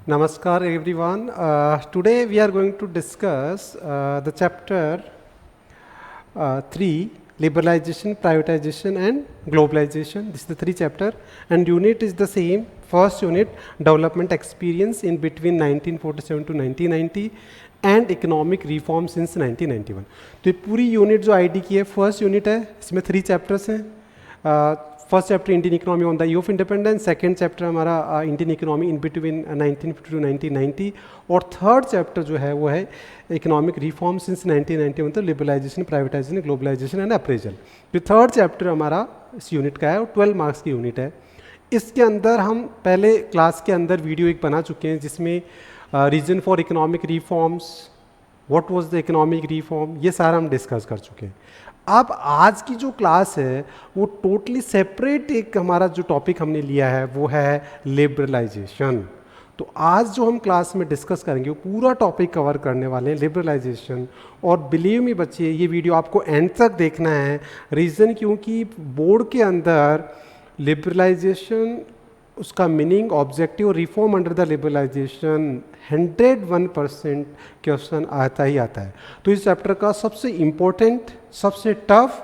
Namaskar everyone. Today we are going to discuss the chapter 3, liberalization, privatization and globalization. This is the 3 chapter and unit is the same. First unit, development experience in between 1947 to 1990 and economic reform since 1991. तो ये पूरी unit जो ID की है first unit है, इसमें 3 chapters हैं. First chapter Indian economy on the year of independence, second chapter हमारा Indian economy in between 1950 to 1990 और थर्ड चैप्टर जो है वो है इकोनॉमिक रिफॉर्म सिंस 1991, मतलब liberalisation, privatisation, globalisation and appraisal. जो थर्ड चैप्टर हमारा इस यूनिट का है और 12 मार्क्स की यूनिट है. इसके अंदर हम पहले क्लास के अंदर वीडियो एक बना चुके हैं जिसमें reason for economic reforms, what was the economic reform, ये सारा हम डिस्कस कर चुके हैं. अब आज की जो क्लास है वो टोटली सेपरेट एक हमारा जो टॉपिक हमने लिया है वो है लिबरलाइजेशन. तो आज जो हम क्लास में डिस्कस करेंगे वो पूरा टॉपिक कवर करने वाले हैं लिबरलाइजेशन. और बिलीव मी बच्चे, ये वीडियो आपको एंड तक देखना है. रीज़न क्योंकि बोर्ड के अंदर लिबरलाइजेशन, उसका मीनिंग, ऑब्जेक्टिव और reform under the liberalisation 101% question आता ही आता है. तो इस चैप्टर का सबसे इम्पोर्टेंट, सबसे टफ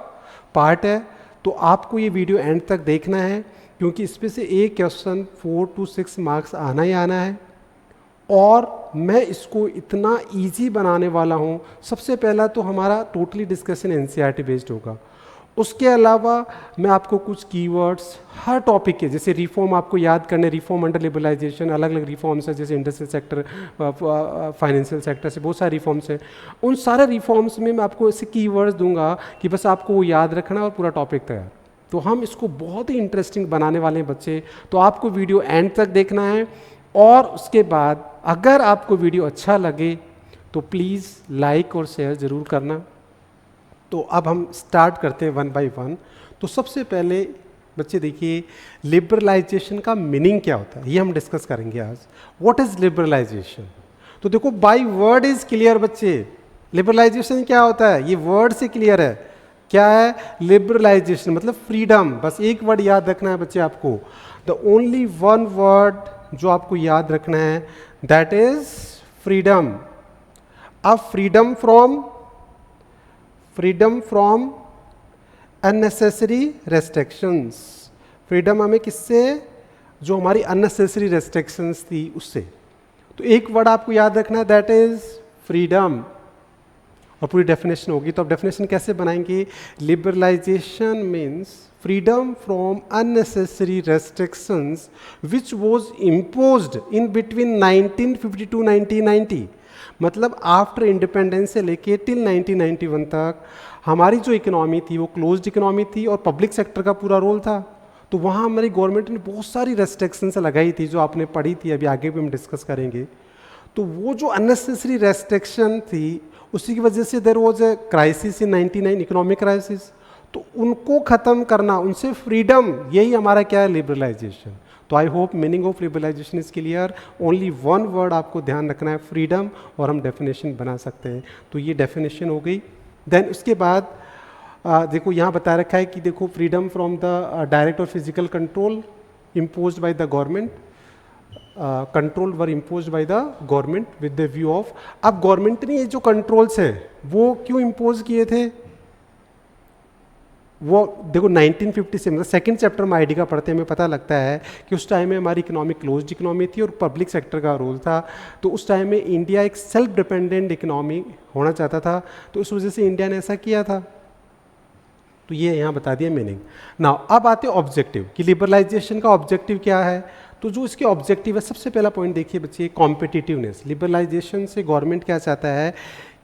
पार्ट है. तो आपको ये वीडियो एंड तक देखना है क्योंकि इसमें से एक क्वेश्चन 4 to 6 मार्क्स आना ही आना है. और मैं इसको इतना इजी बनाने वाला हूँ. सबसे पहला तो हमारा टोटली डिस्कशन एनसीईआरटी बेस्ड होगा. उसके अलावा मैं आपको कुछ कीवर्ड्स हर टॉपिक के, जैसे रिफॉर्म आपको याद करने, रिफॉर्म अंडर लिबरलाइजेशन, अलग अलग रिफॉर्म्स है जैसे इंडस्ट्रियल सेक्टर, फाइनेंशियल सेक्टर से बहुत सारे रिफॉर्म्स हैं. उन सारे रिफॉर्म्स में मैं आपको ऐसे कीवर्ड्स दूंगा कि बस आपको वो याद रखना और पूरा टॉपिक तैयार. तो हम इसको बहुत ही इंटरेस्टिंग बनाने वाले हैं बच्चे. तो आपको वीडियो एंड तक देखना है और उसके बाद अगर आपको वीडियो अच्छा लगे तो प्लीज़ लाइक और शेयर ज़रूर करना. तो अब हम स्टार्ट करते हैं वन बाय वन. तो सबसे पहले बच्चे देखिए, लिबरलाइजेशन का मीनिंग क्या होता है ये हम डिस्कस करेंगे आज. What is liberalisation? तो देखो, बाय वर्ड इज क्लियर बच्चे. लिबरलाइजेशन क्या होता है ये वर्ड से क्लियर है. क्या है लिबरलाइजेशन? मतलब फ्रीडम. बस एक वर्ड याद रखना है बच्चे आपको. द ओनली वन वर्ड जो आपको याद रखना है दैट इज फ्रीडम. अब freedom from unnecessary restrictions. Freedom हमें किससे? जो हमारी अननेसेसरी रेस्ट्रिक्शंस थी उससे. तो एक वर्ड आपको याद रखना है दैट इज फ्रीडम. और पूरी डेफिनेशन होगी. तो अब डेफिनेशन कैसे बनाएंगे? Liberalisation means freedom from unnecessary restrictions which was imposed in between 1950 to 1990. मतलब आफ्टर इंडिपेंडेंस से लेके टिल 1991 तक हमारी जो इकोनॉमी थी वो क्लोज्ड इकोनॉमी थी और पब्लिक सेक्टर का पूरा रोल था. तो वहाँ हमारी गवर्नमेंट ने बहुत सारी रेस्ट्रिक्शंस लगाई थी जो आपने पढ़ी थी, अभी आगे भी हम डिस्कस करेंगे. तो वो जो अननेसेसरी रेस्ट्रिक्शन थी उसी की वजह से there was a crisis in 99, economic crisis. तो उनको ख़त्म करना, उनसे फ्रीडम, यही हमारा क्या है? लिबरलाइजेशन. तो I hope meaning of liberalisation is clear. Only one word आपको ध्यान रखना है, फ्रीडम, और हम डेफिनेशन बना सकते हैं. तो ये डेफिनेशन हो गई. देन उसके बाद देखो यहाँ बता रखा है कि देखो, फ्रीडम फ्रॉम द डायरेक्ट और physical control imposed by the government. Control were imposed by the government with the view of. अब गवर्नमेंट ने ये जो कंट्रोल्स हैं वो क्यों इम्पोज किए थे? वो देखो 1950 से, मतलब सेकंड चैप्टर में आईडी का पढ़ते हैं हमें पता लगता है कि उस टाइम में हमारी इकोनॉमी क्लोज्ड इकोनॉमी थी और पब्लिक सेक्टर का रोल था. तो उस टाइम में इंडिया एक सेल्फ डिपेंडेंट इकोनॉमी होना चाहता था. तो उस वजह से इंडिया ने ऐसा किया था. तो ये यहाँ बता दिया मीनिंग. नाउ अब आते हैं ऑब्जेक्टिव कि लिबरलाइजेशन का ऑब्जेक्टिव क्या है. तो जो इसके ऑब्जेक्टिव है, सबसे पहला पॉइंट देखिए बच्चे, कॉम्पिटिटिवनेस. लिबरलाइजेशन से गवर्नमेंट क्या चाहता है?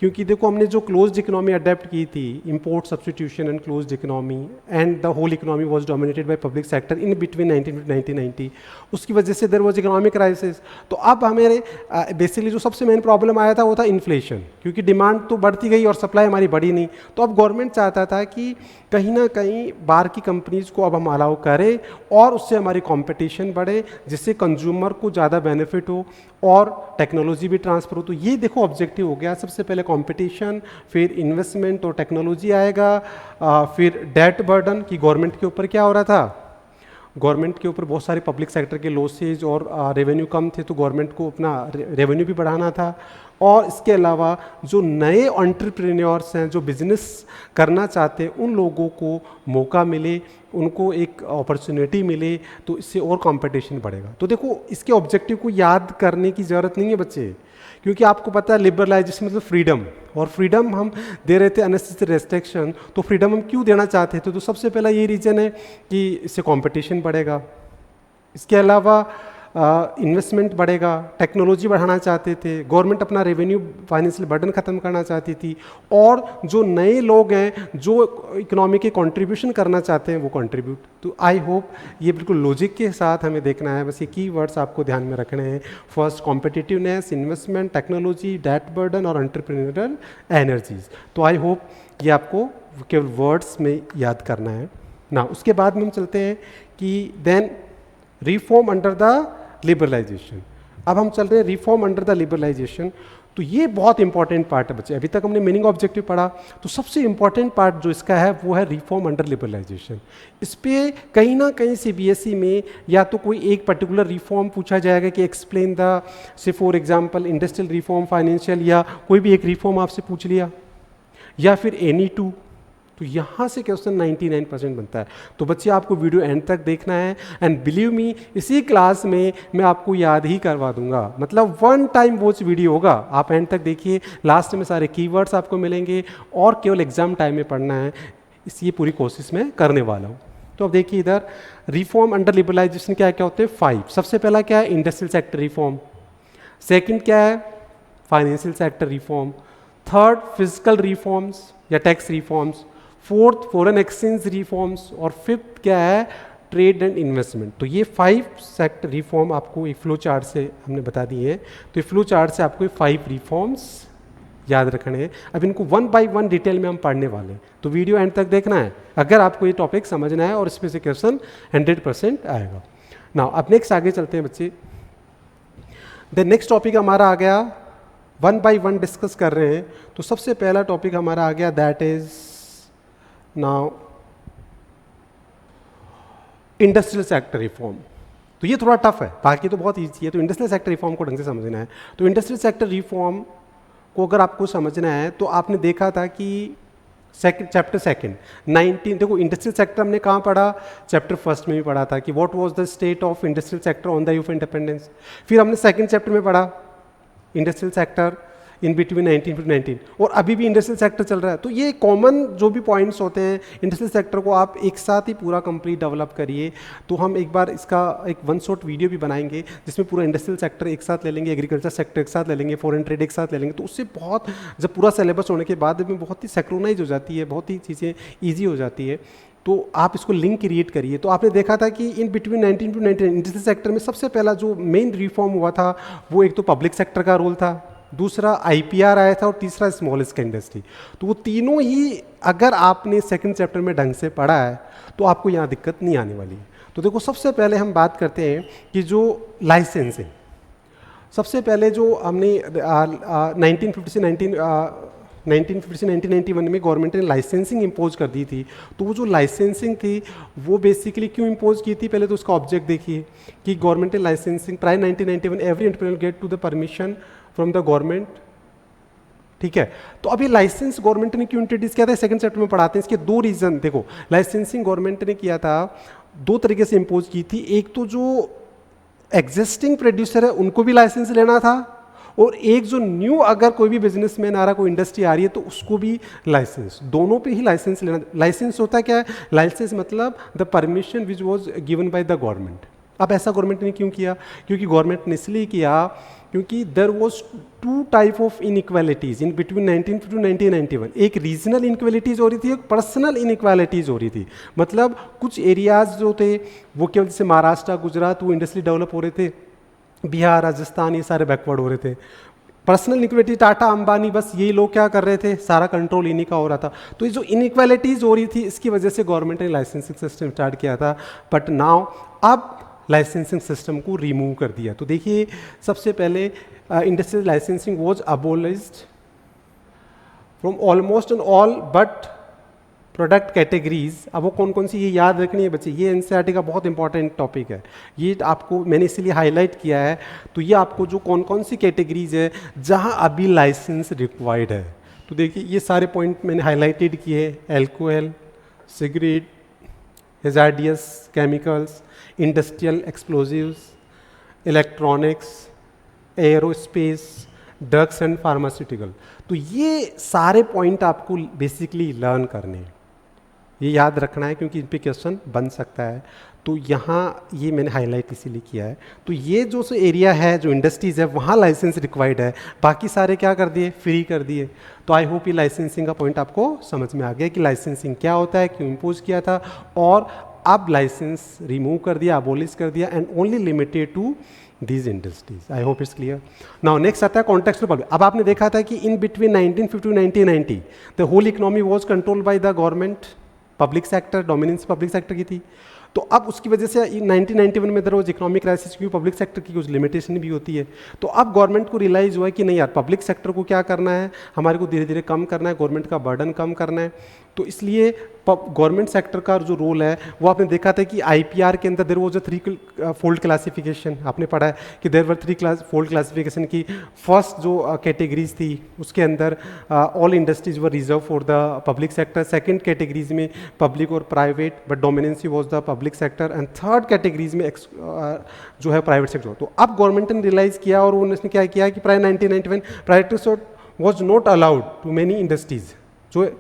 क्योंकि देखो हमने जो क्लोज्ड इकोनॉमी अडेप्ट की थी, import substitution and closed economy, and the whole economy was dominated by public sector in between 1990. उसकी वजह से देयर वाज इकोनॉमिक क्राइसिस. तो अब हमारे बेसिकली जो सबसे मेन प्रॉब्लम आया था वो था इन्फ्लेशन, क्योंकि डिमांड तो बढ़ती गई और सप्लाई हमारी बढ़ी नहीं. तो अब गवर्नमेंट चाहता था कि कहीं ना कहीं बाहर की कंपनीज को अब हम अलाउ करें और उससे हमारी कंपटीशन बढ़े, जिससे कंज्यूमर को ज़्यादा बेनिफिट हो और टेक्नोलॉजी भी ट्रांसफर हो. तो ये देखो ऑब्जेक्टिव हो गया. सबसे पहले कंपटीशन, फिर इन्वेस्टमेंट और टेक्नोलॉजी आएगा, फिर डेट बर्डन, कि गवर्नमेंट के ऊपर क्या हो रहा था? गवर्नमेंट के ऊपर बहुत सारे पब्लिक सेक्टर के लॉसेज और रेवेन्यू कम थे, तो गवर्नमेंट को अपना रेवेन्यू भी बढ़ाना था। और इसके अलावा जो नए एंटरप्रेन्योर्स हैं, जो बिजनेस करना चाहते हैं, उन लोगों को मौका मिले, उनको एक अपॉर्चुनिटी मिले, तो इससे और कंपटीशन बढ़ेगा। तो देखो, इसके ऑब्जेक्टिव को याद करने की ज़रूरत नहीं है बच्चे, क्योंकि आपको पता है लिबरलाइजेशन मतलब फ्रीडम, और फ्रीडम हम दे रहे थे अननेसेसरी रेस्ट्रिक्शन। तो फ्रीडम हम क्यों देना चाहते थे? तो सबसे पहला ये रीज़न है कि इससे कंपटीशन बढ़ेगा। इसके अलावा इन्वेस्टमेंट बढ़ेगा, टेक्नोलॉजी बढ़ाना चाहते थे, गवर्नमेंट अपना रेवेन्यू फाइनेंशियल बर्डन ख़त्म करना चाहती थी, और जो नए लोग हैं जो इकोनॉमी के कंट्रीब्यूशन करना चाहते हैं वो कंट्रीब्यूट। तो आई होप ये बिल्कुल लॉजिक के साथ हमें देखना है, बस ये की वर्ड्स आपको ध्यान में रखने हैं। First competitiveness, investment, technology, debt burden और एंटरप्रेन्योरियल एनर्जीज। तो आई होप ये आपको केवल वर्ड्स में याद करना है ना। उसके बाद में हम चलते हैं कि then reform under the liberalisation. अब हम चल रहे हैं रिफॉर्म अंडर द लिबरलाइजेशन। तो ये बहुत इंपॉर्टेंट पार्ट है बच्चे। अभी तक हमने मीनिंग ऑब्जेक्टिव पढ़ा, तो सबसे इंपॉर्टेंट पार्ट जो इसका है वो है रिफॉर्म अंडर लिबरलाइजेशन। इस पे कहीं ना कहीं सीबीएसई में या तो कोई एक पर्टिकुलर रिफॉर्म पूछा जाएगा कि एक्सप्लेन द, से for example industrial reform, financial, या कोई भी एक रिफॉर्म आपसे पूछ लिया, या फिर एनी टू। तो यहाँ से क्वेश्चन 99% बनता है। तो बच्चे आपको वीडियो एंड तक देखना है, एंड बिलीव मी इसी क्लास में मैं आपको याद ही करवा दूंगा। मतलब वन टाइम वॉच वीडियो होगा, आप एंड तक देखिए, लास्ट में सारे कीवर्ड्स आपको मिलेंगे, और केवल एग्जाम टाइम में पढ़ना है, इस ये पूरी कोशिश में करने वाला हूँ। तो अब देखिए इधर रिफॉर्म अंडर लिबरलाइजेशन क्या क्या होते हैं? 5। सबसे पहला क्या है? Industrial sector reform. सेकेंड क्या है? Financial sector reform. Third physical reforms या tax reforms. Fourth foreign exchange reforms. और फिफ्थ क्या है? Trade and investment. तो ये 5 सेक्टर रिफॉर्म आपको एक फ्लो चार्ट से हमने बता दिए हैं। तो ये फ्लो चार्ट से आपको 5 रिफॉर्म्स याद रखने हैं। अब इनको 1 बाय 1 डिटेल में हम पढ़ने वाले हैं, तो वीडियो एंड तक देखना है अगर आपको ये टॉपिक समझना है, और इसमें से क्वेश्चन 100% आएगा ना। अब नेक्स्ट आगे चलते हैं बच्चे। द नेक्स्ट टॉपिक हमारा आ गया, 1 बाय 1 डिस्कस कर रहे हैं। तो सबसे पहला टॉपिक हमारा आ गया, that is now industrial sector reform. तो ये थोड़ा टफ है, बाकी तो बहुत ईजी है। तो इंडस्ट्रियल सेक्टर रिफॉर्म को ढंग से समझना है। तो इंडस्ट्रियल सेक्टर रिफॉर्म को अगर आपको समझना है, तो आपने देखा था कि चैप्टर सेकंड 19, देखो इंडस्ट्रियल सेक्टर हमने कहाँ पढ़ा? चैप्टर फर्स्ट में भी पढ़ा था कि what was the state of industrial sector on the eve of independence. फिर हमने सेकंड चैप्टर में पढ़ा इंडस्ट्रियल सेक्टर इन बिटवीन 1919, और अभी भी इंडस्ट्रियल सेक्टर चल रहा है। तो ये कॉमन जो भी पॉइंट्स होते हैं इंडस्ट्रियल सेक्टर को आप एक साथ ही पूरा कंप्लीट डेवलप करिए। तो हम एक बार इसका एक 1 शॉट वीडियो भी बनाएंगे, जिसमें पूरा इंडस्ट्रियल सेक्टर एक साथ ले लेंगे, एग्रीकल्चर सेक्टर एक साथ ले लेंगे, फॉरेन ट्रेड एक साथ ले लेंगे। तो उससे बहुत, जब पूरा सिलेबस होने के बाद में बहुत ही सेक्रोनाइज हो जाती है, बहुत ही चीज़ें ईजी हो जाती है। तो आप इसको लिंक क्रिएट करिए। तो आपने देखा था कि in between 19 to 19 industrial sector में सबसे पहला जो मेन रिफॉर्म हुआ था वो एक तो पब्लिक सेक्टर का रोल था, दूसरा आईपीआर आया था, और तीसरा स्मॉल स्केल इंडस्ट्री। तो वो तीनों ही अगर आपने सेकंड चैप्टर में ढंग से पढ़ा है तो आपको यहाँ दिक्कत नहीं आने वाली है। तो देखो सबसे पहले हम बात करते हैं कि जो लाइसेंसिंग, सबसे पहले जो हमने 1950 से 1991 में गवर्नमेंट ने लाइसेंसिंग इम्पोज कर दी थी। तो वो जो लाइसेंसिंग थी वो बेसिकली क्यों इम्पोज की थी? पहले तो उसका ऑब्जेक्ट देखिए कि गवर्नमेंट ने licensing prior 1991 every entrepreneur get to the permission from the government. ठीक है, तो अभी लाइसेंस गवर्नमेंट ने क्यों इंट्रोड्यूस किया था? सेकंड चैप्टर में पढ़ाते हैं। इसके 2 रीजन देखो। लाइसेंसिंग गवर्नमेंट ने किया था 2 तरीके से इम्पोज की थी। एक तो जो एग्जिस्टिंग प्रोड्यूसर है उनको भी लाइसेंस लेना था, और एक जो न्यू अगर कोई भी बिजनेसमैन आ रहा, कोई इंडस्ट्री आ रही है तो उसको भी लाइसेंस, दोनों पे ही लाइसेंस लेना। लाइसेंस होता क्या है? लाइसेंस मतलब the permission which was given by the government. अब ऐसा गवर्नमेंट ने क्यों किया? क्योंकि गवर्नमेंट ने इसलिए किया क्योंकि there was 2 type of inequalities in between 1950 to 1991। एक रीजनल इनइक्वालिटीज हो रही थी, एक पर्सनल इनइक्वालिटीज हो रही थी। मतलब कुछ एरियाज जो थे वो केवल जैसे महाराष्ट्र, गुजरात, वो इंडस्ट्री डेवलप हो रहे थे, बिहार, राजस्थान, ये सारे बैकवर्ड हो रहे थे। पर्सनल इनइक्वालिटी, टाटा, अंबानी, बस यही लोग क्या कर रहे थे? सारा कंट्रोल इन्हीं का हो रहा था। तो ये जो इनइक्वालिटीज हो रही थी इसकी वजह से गवर्नमेंट ने लाइसेंसिंग सिस्टम स्टार्ट किया था। बट नाउ अब लाइसेंसिंग सिस्टम को रिमूव कर दिया। तो देखिए सबसे पहले industrial licensing was abolished from almost and all but product categories, अब वो कौन कौन सी ये याद रखनी है बच्चे, ये एनसीईआरटी का बहुत इंपॉर्टेंट टॉपिक है, ये आपको मैंने इसीलिए हाईलाइट किया है। तो ये आपको जो कौन कौन सी कैटेगरीज है जहाँ अभी लाइसेंस रिक्वायर्ड है, तो देखिए ये सारे पॉइंट मैंने हाईलाइटेड किए हैं, alcohol, cigarette, hazardous chemicals, industrial explosives, electronics, aerospace, drugs and pharmaceutical. तो ये सारे पॉइंट आपको बेसिकली लर्न करने हैं, ये याद रखना है क्योंकि इन पे क्वेश्चन बन सकता है। तो यहाँ ये मैंने हाईलाइट इसीलिए किया है। तो ये जो एरिया है, जो इंडस्ट्रीज़ है, वहाँ लाइसेंस रिक्वायर्ड है, बाकी सारे क्या कर दिए, फ्री कर दिए। तो आई होप ये लाइसेंसिंग का पॉइंट आपको समझ में आ गया कि लाइसेंसिंग क्या होता है, क्यों इम्पोज किया था, और अब लाइसेंस रिमूव कर दिया, अबोलिश कर दिया, and only limited to these industries. I hope it's clear. Now next आता है contextual public. अब आपने देखा था कि in between 1950 to 1990 the whole economy was controlled by the government, public sector, dominance public sector की थी। तो अब उसकी वजह से 1991 में दर इकोनॉमिक क्राइसिस, क्योंकि पब्लिक सेक्टर की कुछ लिमिटेशन भी होती है। तो अब गवर्नमेंट को रियलाइज़ हुआ है कि नहीं यार, पब्लिक सेक्टर को क्या करना है, हमारे को धीरे धीरे कम करना है, गवर्नमेंट का बर्डन कम करना है। तो इसलिए गवर्नमेंट सेक्टर का जो रोल है वो आपने देखा था कि आईपीआर के अंदर देर वो जो 3 फोल्ड क्लासिफिकेशन आपने पढ़ा है कि देर वर 3 फोल्ड क्लासिफिकेशन की। फर्स्ट जो कैटेगरीज थी उसके अंदर all industries were reserve for the public sector, second categories में पब्लिक और private but dominancy was the public sector, and third categories में जो है प्राइवेट सेक्टर। तो अब गवर्नमेंट ने रियलाइज़ किया और उन्होंने क्या किया कि prior 1991 private sector was not allowed to many industries, जो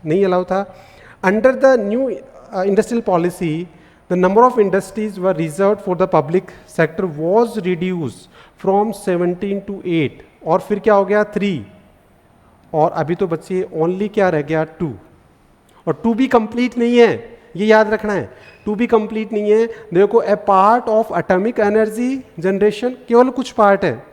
नहीं अलाउ था। Under the new industrial policy the number of industries were reserve for the public sector was reduce from 17 to 8, और फिर क्या हो गया 3, और अभी तो बच्चे ओनली क्या रह गया 2, और 2 भी कंप्लीट नहीं है, ये याद रखना है, 2 भी कंप्लीट नहीं है। देखो a part of atomic energy generation, केवल कुछ पार्ट है,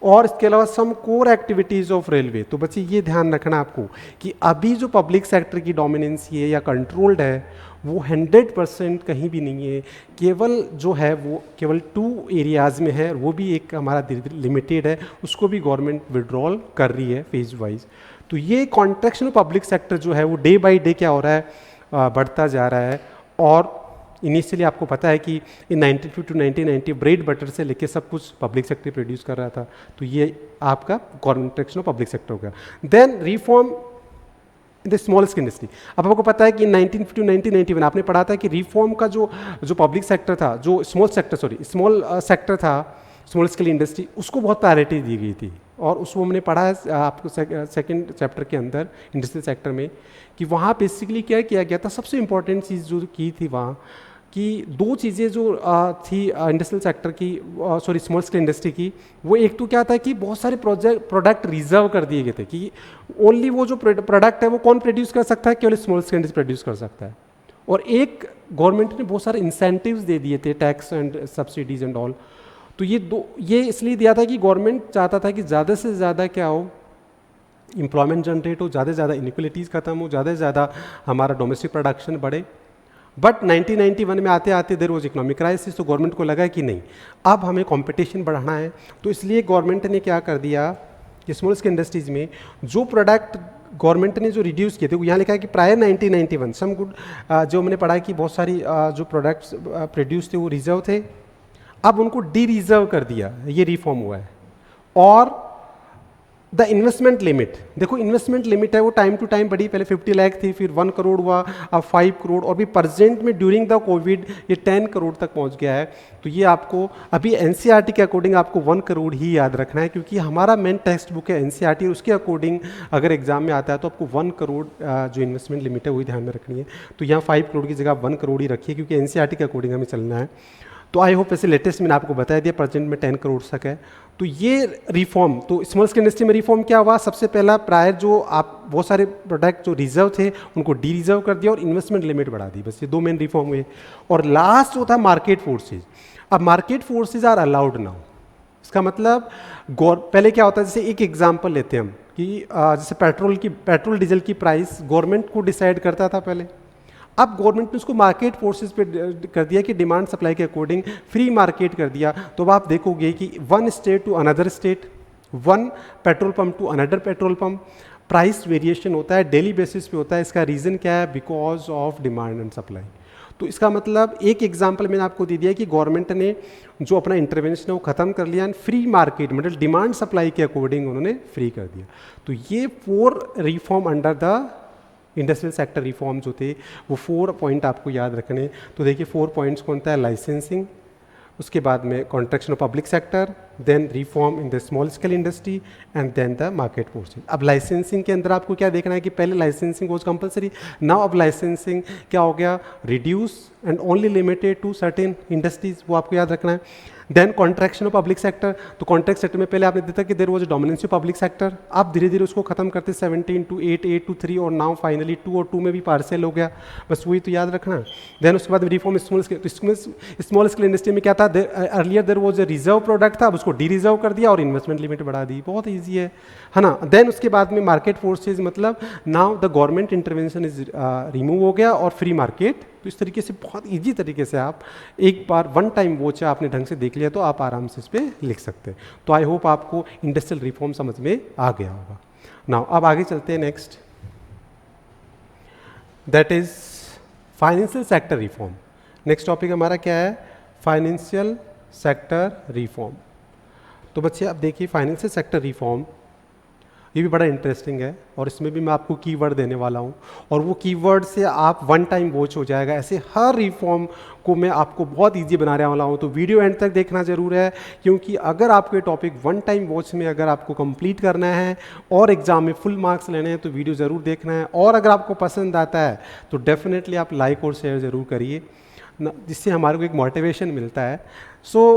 और इसके अलावा some core activities of railway. तो बच्चे ये ध्यान रखना आपको कि अभी जो पब्लिक सेक्टर की डोमिनेंसी है या कंट्रोल्ड है वो 100% कहीं भी नहीं है, केवल जो है वो केवल 2 एरियाज़ में है, वो भी एक हमारा लिमिटेड है, उसको भी गवर्नमेंट विड्रॉल कर रही है फेज वाइज। तो ये कॉन्ट्रैक्शन ऑफ पब्लिक सेक्टर जो है वो डे बाई डे क्या हो रहा है, बढ़ता जा रहा है। और इनिशियली आपको पता है कि इन 1950 to 1990 ब्रेड बटर से लेके सब कुछ पब्लिक सेक्टर प्रोड्यूस कर रहा था। तो ये आपका कॉन्ट्रैक्शन ऑफ पब्लिक सेक्टर हो गया। Then reform in the small scale industry. अब आपको पता है कि 1950 to 1991 आपने पढ़ा था कि रिफॉर्म का जो पब्लिक सेक्टर था, जो स्मॉल सेक्टर था, स्मॉल स्केल इंडस्ट्री, उसको बहुत प्रायोरिटी दी गई थी। और उसको हमने पढ़ा है आपको सेकंड चैप्टर के अंदर इंडस्ट्रियल सेक्टर में, कि वहाँ बेसिकली क्या किया गया था, सबसे इंपॉर्टेंट चीज़ जो की थी वहाँ कि 2 चीज़ें जो थी इंडस्ट्रियल सेक्टर की, सॉरी स्मॉल स्केल इंडस्ट्री की, वो एक तो क्या था कि बहुत सारे प्रोडक्ट रिजर्व कर दिए गए थे कि ओनली वो जो प्रोडक्ट है वो कौन प्रोड्यूस कर सकता है, केवल स्मॉल स्केल इंडस्ट्री प्रोड्यूस कर सकता है। और एक गवर्नमेंट ने बहुत सारे इंसेंटिव्स दे दिए थे, tax and subsidies and all. तो ये इसलिए दिया था कि गवर्नमेंट चाहता था कि ज़्यादा से ज़्यादा क्या हो, एम्प्लॉयमेंट जनरेट हो, ज़्यादा से ज़्यादा इनइक्वलिटीज़ खत्म हो, ज़्यादा से ज़्यादा हमारा डोमेस्टिक प्रोडक्शन बढ़े। बट 1991 में आते आते देर वॉज इकोनॉमिक क्राइसिस, तो गवर्नमेंट को लगा कि नहीं, अब हमें कंपटीशन बढ़ाना है। तो इसलिए गवर्नमेंट ने क्या कर दिया कि स्मॉल स्केल इंडस्ट्रीज़ में जो प्रोडक्ट गवर्नमेंट ने जो रिड्यूस किए थे, वो यहाँ लिखा है कि प्रायर 1991 सम गुड, जो हमने पढ़ा कि बहुत सारी जो प्रोडक्ट्स प्रोड्यूस थे वो रिजर्व थे, अब उनको डी रिजर्व कर दिया, ये रिफॉर्म हुआ है। और द इन्वेस्टमेंट लिमिट, देखो इन्वेस्टमेंट लिमिट है वो टाइम टू टाइम बढ़ी, पहले 50 लाख थी, फिर 1 करोड़ हुआ, अब 5 करोड़, और भी प्रेजेंट में ड्यूरिंग द कोविड ये 10 करोड़ तक पहुंच गया है। तो ये आपको अभी एनसीईआरटी के अकॉर्डिंग आपको 1 करोड़ ही याद रखना है, क्योंकि हमारा मेन टेक्स्ट बुक है एनसीईआरटी, उसके अकॉर्डिंग अगर एग्जाम में आता है तो आपको 1 करोड़ जो इन्वेस्टमेंट लिमिट है वही ध्यान में रखनी है। तो यहाँ 5 करोड़ की जगह 1 करोड़ ही रखिए, क्योंकि एनसीईआरटी के अकॉर्डिंग हमें चलना है। तो आई होप ऐसे लेटेस्ट मैंने आपको बता दिया, प्रेजेंट में 10 करोड़ तक है। तो ये रिफॉर्म, तो स्मॉल स्केल इंडस्ट्री में रिफॉर्म क्या हुआ, सबसे पहला प्रायर जो आप बहुत सारे प्रोडक्ट जो रिजर्व थे उनको डी रिजर्व कर दिया और इन्वेस्टमेंट लिमिट बढ़ा दी, बस ये 2 मेन रिफॉर्म हुए। और लास्ट जो था मार्केट फोर्सेज, अब market forces are allowed now. इसका मतलब पहले क्या होता है, जैसे एक एग्जाम्पल लेते हैं हम कि जैसे पेट्रोल डीजल की प्राइस गवर्नमेंट को डिसाइड करता था पहले, अब गवर्नमेंट ने उसको मार्केट फोर्सेस पे कर दिया कि डिमांड सप्लाई के अकॉर्डिंग फ्री मार्केट कर दिया। तो अब आप देखोगे कि 1 state to another state, 1 petrol pump to another petrol pump, price variation होता है, डेली बेसिस पे होता है। इसका रीज़न क्या है? Because of demand and supply. तो इसका मतलब एक एग्जांपल मैंने आपको दे दिया कि गवर्नमेंट ने जो अपना इंटरवेंशन है वो ख़त्म कर लिया एंड फ्री मार्केट मतलब डिमांड सप्लाई के अकॉर्डिंग उन्होंने फ्री कर दिया। तो ये 4 reform under the industrial sector reform जो थे वो 4 पॉइंट आपको याद रखने। तो देखिए 4 पॉइंट्स कौन था? लाइसेंसिंग, उसके बाद में contraction of public sector, then reform in the small scale industry and then the market forces. अब लाइसेंसिंग के अंदर आपको क्या देखना है कि पहले लाइसेंसिंग वाज कंपलसरी, नाउ अब लाइसेंसिंग क्या हो गया? Reduce and only limited to certain industries, वो आपको याद रखना है। Then contraction of public sector, तो कॉन्ट्रैक्ट सेक्टर में पहले आपने देखा कि there was dominance of public sector, आप धीरे धीरे उसको खत्म करते 17 to 8, 8 to 3 और नाउ फाइनली 2 और 2 में भी पार्सल हो गया, बस वही तो याद रखना। देन उसके बाद रिफॉर्म स्मॉल स्केल इंडस्ट्री में क्या था? Earlier there was a reserve product था, अब उसको डी रिजर्व कर दिया और इन्वेस्टमेंट लिमिट बढ़ा दी, बहुत ईजी है ना। देन उसके बाद में मार्केट फोर्सेज, मतलब now the government intervention is remove हो गया और फ्री मार्केट। तो इस तरीके से बहुत इजी तरीके से आप एक बार वन टाइम वॉच आपने ढंग से देख लिया तो आप आराम से इस पर लिख सकते हैं। तो आई होप आपको इंडस्ट्रियल रिफॉर्म समझ में आ गया होगा। नाउ अब आगे चलते हैं next, that is financial sector reform. Next topic हमारा क्या है? Financial sector reform. तो बच्चे अब देखिए फाइनेंशियल सेक्टर रिफॉर्म ये भी बड़ा इंटरेस्टिंग है और इसमें भी मैं आपको कीवर्ड देने वाला हूँ और वो कीवर्ड से आप वन टाइम वॉच हो जाएगा। ऐसे हर रिफॉर्म को मैं आपको बहुत इजी बनाने वाला हूँ, तो वीडियो एंड तक देखना जरूर है, क्योंकि अगर आपको ये टॉपिक वन टाइम वॉच में अगर आपको कंप्लीट करना है और एग्जाम में फुल मार्क्स लेने हैं तो वीडियो ज़रूर देखना है। और अगर आपको पसंद आता है तो डेफिनेटली आप लाइक और शेयर ज़रूर करिए, जिससे हमारे को एक मोटिवेशन मिलता है। सो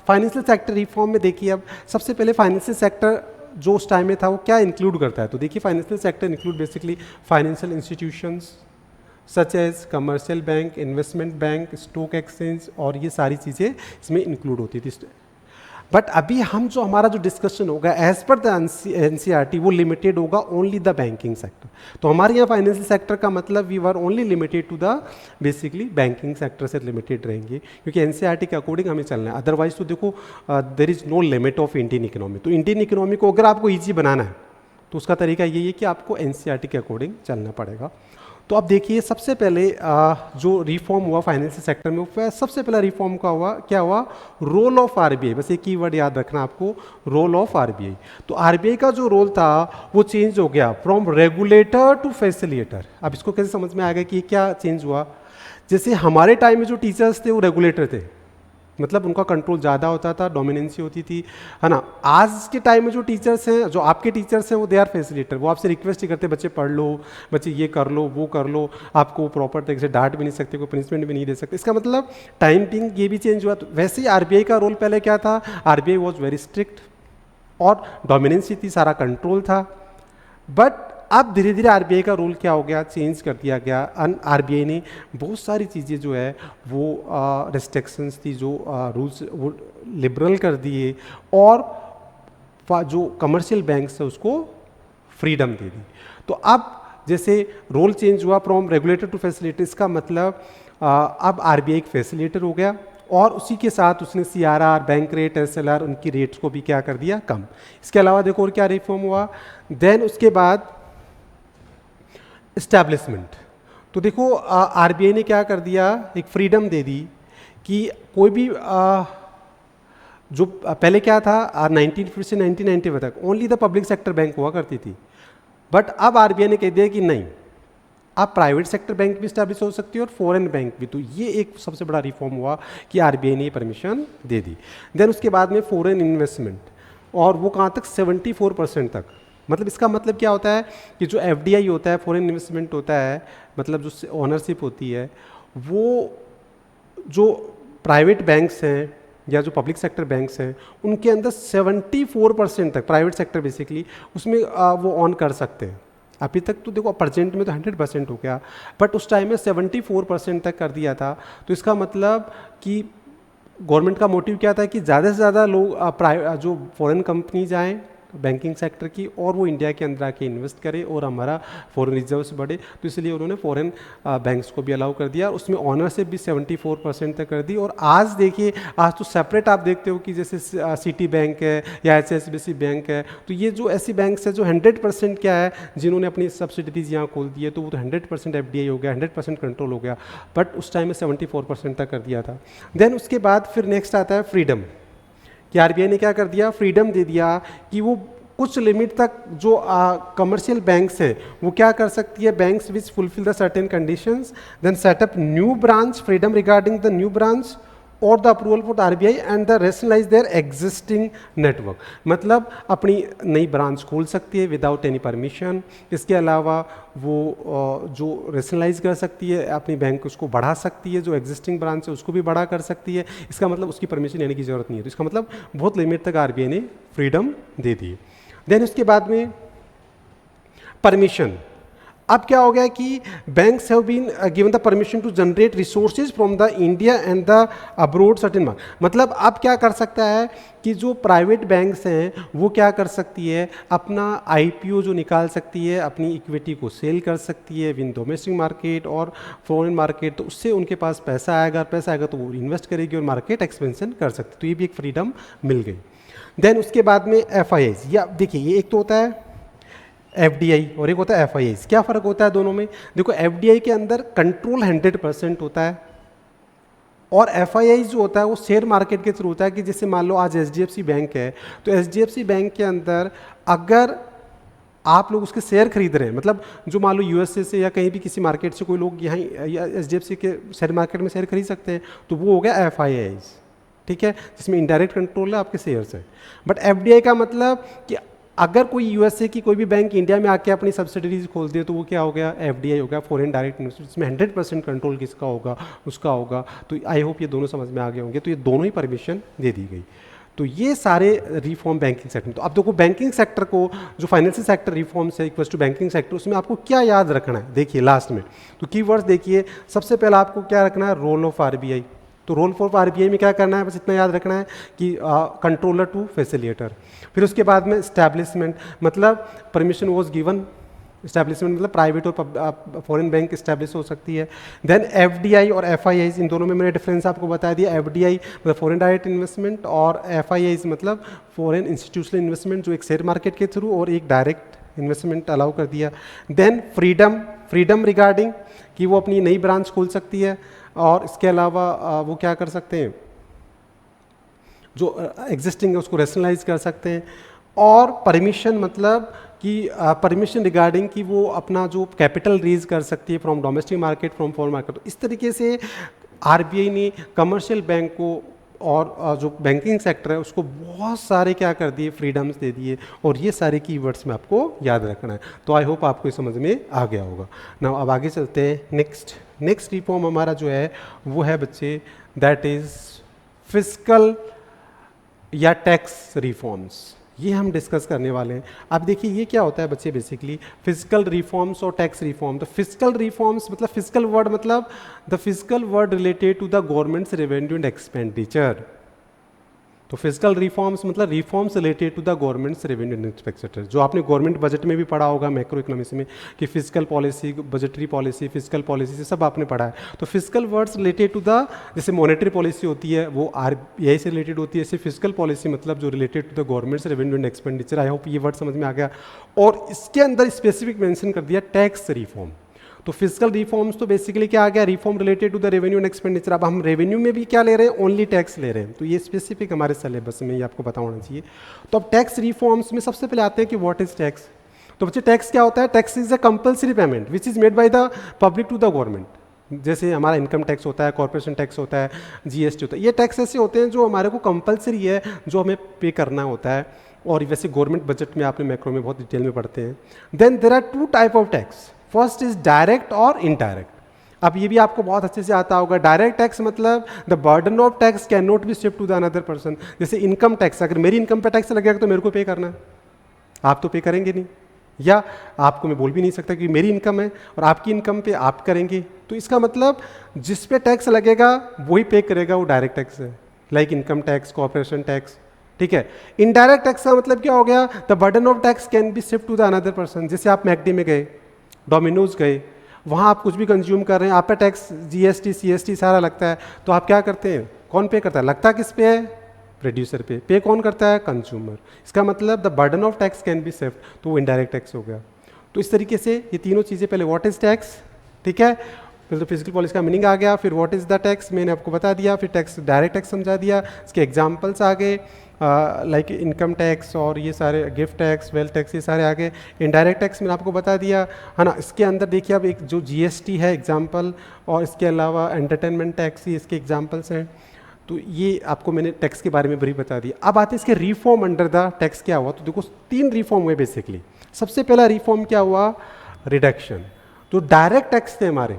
फाइनेंशियल सेक्टर रिफॉर्म में देखिए, अब सबसे पहले फाइनेंशियल सेक्टर जो उस टाइम में था वो क्या इंक्लूड करता है? तो देखिए financial sector include basically financial institutions such as commercial bank, investment bank, stock exchange, और ये सारी चीज़ें इसमें इंक्लूड होती थी। बट अभी हम जो हमारा जो डिस्कशन होगा एज पर द एनसीईआरटी वो लिमिटेड होगा ओनली द बैंकिंग सेक्टर। तो हमारे यहाँ फाइनेंशियल सेक्टर का मतलब we were only limited to the basically banking sector से लिमिटेड रहेंगे, क्योंकि एनसीईआरटी के अकॉर्डिंग हमें चलना है। अदरवाइज तो देखो there is no limit of Indian economy. तो इंडियन इकोनॉमी को अगर आपको ईजी बनाना है तो उसका तरीका यही है कि आपको एनसीईआरटी के अकॉर्डिंग चलना पड़ेगा। तो अब देखिए सबसे पहले जो रिफॉर्म हुआ फाइनेंशियल सेक्टर में, सबसे पहला रिफॉर्म का हुआ क्या हुआ? Role of RBI. बस एक कीवर्ड याद रखना आपको, रोल ऑफ आरबीआई। तो आरबीआई का जो रोल था वो चेंज हो गया फ्रॉम रेगुलेटर टू फैसिलिटेटर। अब इसको कैसे समझ में आ गया कि क्या चेंज हुआ? जैसे हमारे टाइम में जो टीचर्स थे वो रेगुलेटर थे, मतलब उनका कंट्रोल ज़्यादा होता था, डोमिनेंसी होती थी, है ना। आज के टाइम में जो टीचर्स हैं, जो आपके टीचर्स हैं, वो दे आर फैसिलिटेटर। वो आपसे रिक्वेस्ट ही करते बच्चे पढ़ लो, बच्चे ये कर लो, वो कर लो। आपको प्रॉपर तरीके से डांट भी नहीं सकते, कोई पनिशमेंट भी नहीं दे सकते। इसका मतलब टाइम बिंग ये भी चेंज हुआ। तो वैसे ही आरबीआई का रोल पहले क्या था? आरबीआई वॉज वेरी स्ट्रिक्ट और डोमिनेंसी थी, सारा कंट्रोल था। बट अब धीरे धीरे आरबीआई का रोल क्या हो गया? चेंज कर दिया गया। आरबीआई ने बहुत सारी चीज़ें जो है वो रिस्ट्रिक्शंस थी, जो रूल्स वो लिबरल कर दिए और जो कमर्शियल बैंक्स है उसको फ्रीडम दे दी। तो अब जैसे रोल चेंज हुआ फ्रॉम रेगुलेटर टू फैसिलिटेटर, इसका मतलब अब आरबीआई एक फैसिलिटेटर हो गया और उसी के साथ उसने सीआरआर, बैंक रेट, एसएलआर, उनकी रेट्स को भी क्या कर दिया? कम। इसके अलावा देखो और क्या रिफॉर्म हुआ? देन उसके बाद इस्टेब्लिशमेंट। तो देखो आरबीआई ने क्या कर दिया? एक फ्रीडम दे दी कि कोई भी जो पहले क्या था 1950 से 1990 तक only the public sector bank हुआ करती थी, बट अब आरबीआई ने कह दिया कि नहीं, आप प्राइवेट सेक्टर बैंक भी स्टैब्लिश हो सकती है और फॉरेन बैंक भी। तो ये एक सबसे बड़ा रिफॉर्म हुआ कि आरबीआई ने परमिशन दे दी। देन उसके बाद में फॉरेन इन्वेस्टमेंट, और वो कहाँ तक? 74% तक। मतलब इसका मतलब क्या होता है कि जो एफडीआई होता है, फॉरेन इन्वेस्टमेंट होता है, मतलब जो ओनरशिप होती है, वो जो प्राइवेट बैंक्स हैं या जो पब्लिक सेक्टर बैंक्स हैं उनके अंदर 74% तक प्राइवेट सेक्टर बेसिकली उसमें वो ऑन कर सकते हैं। अभी तक तो देखो प्रेजेंट में तो 100% हो गया, बट उस टाइम में 74% तक कर दिया था। तो इसका मतलब कि गवर्नमेंट का मोटिव क्या था कि ज़्यादा से ज़्यादा लोग जो फॉरेन कंपनीज आएँ बैंकिंग सेक्टर की, और वो इंडिया के अंदर आके इन्वेस्ट करे और हमारा फॉरेन रिजर्व्स बढ़े। तो इसलिए उन्होंने फॉरेन बैंक्स को भी अलाउ कर दिया और उसमें ऑनरशिप भी 74% तक कर दी। और आज देखिए, आज तो सेपरेट आप देखते हो कि जैसे सिटी बैंक है या HSBC बैंक है, तो ये जो ऐसी बैंक्स है जो 100% क्या है, जिन्होंने अपनी सब्सिडरीज यहाँ खोल दी है, तो वो तो 100% FDI हो गया, 100% कंट्रोल हो गया। बट उस टाइम में 74% तक कर दिया था। देन उसके बाद फिर नेक्स्ट आता है फ्रीडम, कि RBI ने क्या कर दिया, फ्रीडम दे दिया कि वो कुछ लिमिट तक जो कमर्शियल बैंक्स हैं वो क्या कर सकती है, banks which fulfil the certain conditions, then set up new branch, freedom regarding the new branch और the approval for the RBI and the rationalise their existing network. मतलब अपनी नई ब्रांच खोल सकती है विदाउट एनी परमिशन। इसके अलावा वो जो रेशनलाइज कर सकती है अपनी बैंक, उसको बढ़ा सकती है, जो एग्जिस्टिंग ब्रांच है उसको भी बड़ा कर सकती है। इसका मतलब उसकी परमिशन लेने की ज़रूरत नहीं है। तो इसका मतलब बहुत लिमिट तक RBI ने फ्रीडम दे दी। देन उसके बाद में परमिशन। अब क्या हो गया कि banks have been given the permission to generate resources from the India and the abroad certain mark. मतलब अब क्या कर सकता है कि जो प्राइवेट बैंक्स हैं वो क्या कर सकती है, अपना IPO जो निकाल सकती है, अपनी इक्विटी को सेल कर सकती है विन डोमेस्टिक मार्केट और फॉरेन मार्केट। तो उससे उनके पास पैसा आएगा, पैसा आएगा तो वो इन्वेस्ट करेगी और मार्केट एक्सपेंशन कर सकती है। तो ये भी एक फ्रीडम मिल गई। देन उसके बाद में FIIs, या देखिए ये एक तो होता है FDI और एक होता है FIIs। क्या फ़र्क होता है दोनों में? देखो FDI के अंदर कंट्रोल 100% होता है और FIIs जो होता है वो शेयर मार्केट के थ्रू होता है। कि जैसे मान लो आज HDFC बैंक है, तो HDFC बैंक के अंदर अगर आप लोग उसके शेयर खरीद रहे हैं, मतलब जो मान लो USA से या कहीं भी किसी मार्केट से कोई लोग यहाँ HDFC के शेयर मार्केट में शेयर खरीद सकते हैं, तो वो हो गया FIIs, ठीक है, जिसमें इनडायरेक्ट कंट्रोल है आपके शेयर से। बट FDI का मतलब कि अगर कोई USA की कोई भी बैंक इंडिया में आके अपनी सब्सिडरीज खोल दे तो वो क्या हो गया, FDI हो गया, फॉरेन डायरेक्ट इन्वेस्टमेंट, जिसमें 100% कंट्रोल किसका होगा, उसका होगा। तो आई होप ये दोनों समझ में आ गए होंगे। तो ये दोनों ही परमिशन दे दी गई। तो ये सारे रिफॉर्म बैंकिंग सेक्टर में। तो अब देखो बैंकिंग सेक्टर को, जो फाइनेंशियल सेक्टर रिफॉर्म्स है इक्वल्स टू बैंकिंग सेक्टर, उसमें आपको क्या याद रखना है, देखिए लास्ट में तो कीवर्ड्स देखिए। सबसे पहला आपको क्या रखना है, रोल ऑफ RBI। तो रोल ऑफ RBI में क्या करना है, बस इतना याद रखना है कि कंट्रोलर टू फैसिलिटेटर। फिर उसके बाद में एस्टैब्लिशमेंट, मतलब परमिशन वॉज गिवन, एस्टैब्लिशमेंट मतलब प्राइवेट और फॉरेन बैंक इस्टेब्लिश हो सकती है। देन FDI और FIIs, इन दोनों में मैंने डिफरेंस आपको बता दिया। FDI मतलब फॉरेन डायरेक्ट इन्वेस्टमेंट और FIIs मतलब फॉरेन इंस्टीट्यूशनल इन्वेस्टमेंट, जो एक शेयर मार्केट के थ्रू और एक डायरेक्ट इन्वेस्टमेंट अलाउ कर दिया। देन फ्रीडम रिगार्डिंग कि वो अपनी नई ब्रांच खोल सकती है और इसके अलावा वो क्या कर सकते हैं, जो एग्जिस्टिंग है उसको रेशनलाइज कर सकते हैं। और परमिशन मतलब कि परमिशन रिगार्डिंग कि वो अपना जो कैपिटल रेज कर सकती है from domestic market, from foreign market. तो इस तरीके से RBI ने कमर्शियल बैंक को और जो बैंकिंग सेक्टर है उसको बहुत सारे क्या कर दिए, फ्रीडम्स दे दिए। और ये सारे कीवर्ड्स में आपको याद रखना है। तो आई होप आपको ये समझ में आ गया होगा ना। अब आगे चलते हैं। नेक्स्ट रिफॉर्म हमारा जो है वो है बच्चे, दैट इज फिस्कल या टैक्स रिफॉर्म्स। ये हम डिस्कस करने वाले हैं। अब देखिए ये क्या होता है बच्चे, बेसिकली फिस्कल रिफॉर्म्स और टैक्स रिफॉर्म। तो फिस्कल रिफॉर्म्स मतलब फिस्कल वर्ड मतलब the fiscal word related to the government's revenue and expenditure. तो फिस्कल रिफॉर्म्स मतलब reforms related to the government's revenue and expenditure, जो आपने गवर्नमेंट बजट में भी पढ़ा होगा मैक्रो इकोनॉमिक्स में कि fiscal policy, budgetary policy, fiscal policy, से सब आपने पढ़ा है। तो fiscal words related to the, जैसे मॉनेटरी पॉलिसी होती है वो RBI से रिलेटेड होती है, ऐसे फिस्कल पॉलिसी मतलब जो related to the government's revenue and expenditure. I hope ये वर्ड समझ में आ गया। और इसके अंदर स्पेसिफिक मेंशन कर दिया टैक्स रिफॉर्म। तो फिस्कल रिफॉर्म्स तो बेसिकली क्या आ गया, reform related to the revenue and expenditure. अब हम रेवेन्यू में भी क्या ले रहे हैं, ओनली टैक्स ले रहे हैं। तो ये स्पेसिफिक हमारे सिलेबस में ये आपको पता होना चाहिए। तो अब टैक्स रिफॉर्म्स में सबसे पहले आते हैं कि व्हाट इज टैक्स। तो बच्चे टैक्स क्या होता है, tax is a compulsory payment which is made by the public to the government. जैसे हमारा इनकम टैक्स होता है, कॉर्पोरेशन टैक्स होता है, GST होता है। ये टैक्स ऐसे होते हैं जो हमारे को कंपल्सरी है, जो हमें पे करना होता है। और वैसे गवर्नमेंट बजट में आपने मैक्रो में बहुत डिटेल में पढ़ते हैं। Then there are two type of tax, first is direct और इनडायरेक्ट। अब ये भी आपको बहुत अच्छे से आता होगा। डायरेक्ट टैक्स मतलब the burden of tax can not be shift to the another person. जैसे इनकम टैक्स, अगर मेरी इनकम पे टैक्स लगेगा तो मेरे को पे करना है, आप तो पे करेंगे नहीं, या आपको मैं बोल भी नहीं सकता कि मेरी इनकम है और आपकी इनकम पे आप करेंगे। तो इसका मतलब जिस पे टैक्स लगेगा वही पे करेगा, वो डायरेक्ट टैक्स है। Like income tax, corporation tax, ठीक है। इनडायरेक्ट टैक्स का मतलब क्या हो गया, the burden of tax can be shift to the another person. जैसे आप मैकडी में गए, डोमिनोज गए, वहाँ आप कुछ भी कंज्यूम कर रहे हैं, आप पे टैक्स जीएसटी सीएसटी सारा लगता है, तो आप क्या करते हैं, कौन पे करता है, लगता किस पे है, प्रोड्यूसर पे कौन करता है, कंज्यूमर। इसका मतलब the burden of tax can be shift, तो वो इनडायरेक्ट टैक्स हो गया। तो इस तरीके से ये तीनों चीज़ें, पहले व्हाट इज टैक्स, ठीक है, फिर तो फिजिकल पॉलिसी का मीनिंग आ गया, फिर व्हाट इज द टैक्स मैंने आपको बता दिया, फिर टैक्स डायरेक्ट टैक्स समझा दिया, इसके एग्जांपल्स आ गए, लाइक इनकम टैक्स और ये सारे गिफ्ट टैक्स, वेल्थ टैक्स, ये सारे आ गए। इनडायरेक्ट टैक्स मैंने आपको बता दिया है ना। इसके अंदर देखिए अब एक जो जीएसटी है एग्जांपल, और इसके अलावा एंटरटेनमेंट टैक्स ही इसके एग्जांपल्स हैं। तो ये आपको मैंने टैक्स के बारे में ब्रीफ बता दिया। अब आते हैं इसके रिफॉर्म अंडर द टैक्स क्या हुआ। तो देखो 3 रिफॉर्म हुए बेसिकली। सबसे पहला रिफॉर्म क्या हुआ, रिडक्शन। तो डायरेक्ट टैक्स थे हमारे,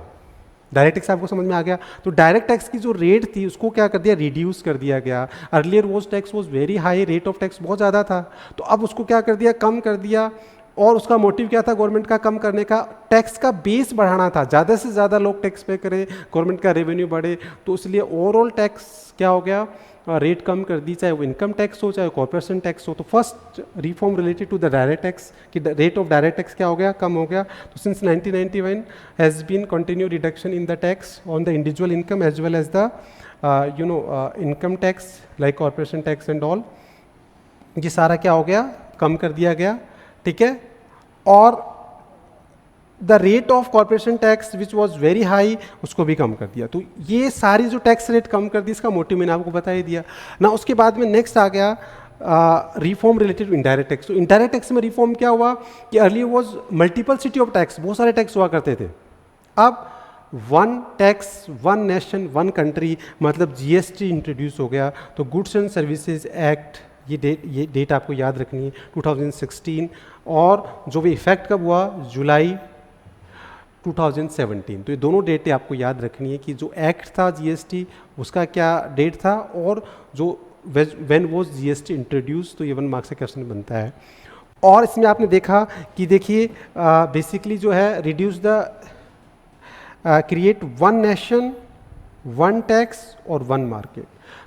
डायरेक्ट टैक्स आपको समझ में आ गया। तो डायरेक्ट टैक्स की जो रेट थी उसको क्या कर दिया, रिड्यूस कर दिया गया। Earlier was tax was very high, rate of tax बहुत ज़्यादा था, तो अब उसको क्या कर दिया, कम कर दिया। और उसका मोटिव क्या था गवर्नमेंट का कम करने का, टैक्स का बेस बढ़ाना था, ज़्यादा से ज़्यादा लोग टैक्स पे करें, गवर्नमेंट का रेवेन्यू बढ़े। तो इसलिए ओवरऑल टैक्स क्या हो गया, रेट कम कर दी, चाहे वो इनकम टैक्स हो चाहे कॉर्पोरेशन टैक्स हो। तो first reform related to the direct tax कि रेट ऑफ डायरेक्ट टैक्स क्या हो गया, कम हो गया। तो since 1991 has been continue reduction in the tax on the individual income as well as the income tax like corporation tax and all. ये सारा क्या हो गया, कम कर दिया गया, ठीक है। और the rate of corporation tax which was very high, उसको भी कम कर दिया। तो ये सारी जो टैक्स रेट कम कर दी, इसका मोटिव मैंने आपको बता ही दिया ना। उसके बाद में नेक्स्ट आ गया reform related to indirect tax. तो इनडायरेक्ट टैक्स में रिफॉर्म क्या हुआ कि early was multiple of tax, बहुत सारे टैक्स हुआ करते थे। अब one tax one nation one country, मतलब जीएसटी इंट्रोड्यूस हो गया। तो गुड्स एंड सर्विसेज एक्ट, ये डेट आपको याद रखनी है 2016। और जो भी इफेक्ट कब हुआ, जुलाई 2017। तो ये दोनों डेटें आपको याद रखनी है कि जो एक्ट था जीएसटी उसका क्या डेट था, और जो व्हेन वाज जीएसटी इंट्रोड्यूस। तो ये 1 मार्क्स का क्वेश्चन बनता है। और इसमें आपने देखा कि देखिए बेसिकली जो है reduce the create one nation one tax और वन मार्केट।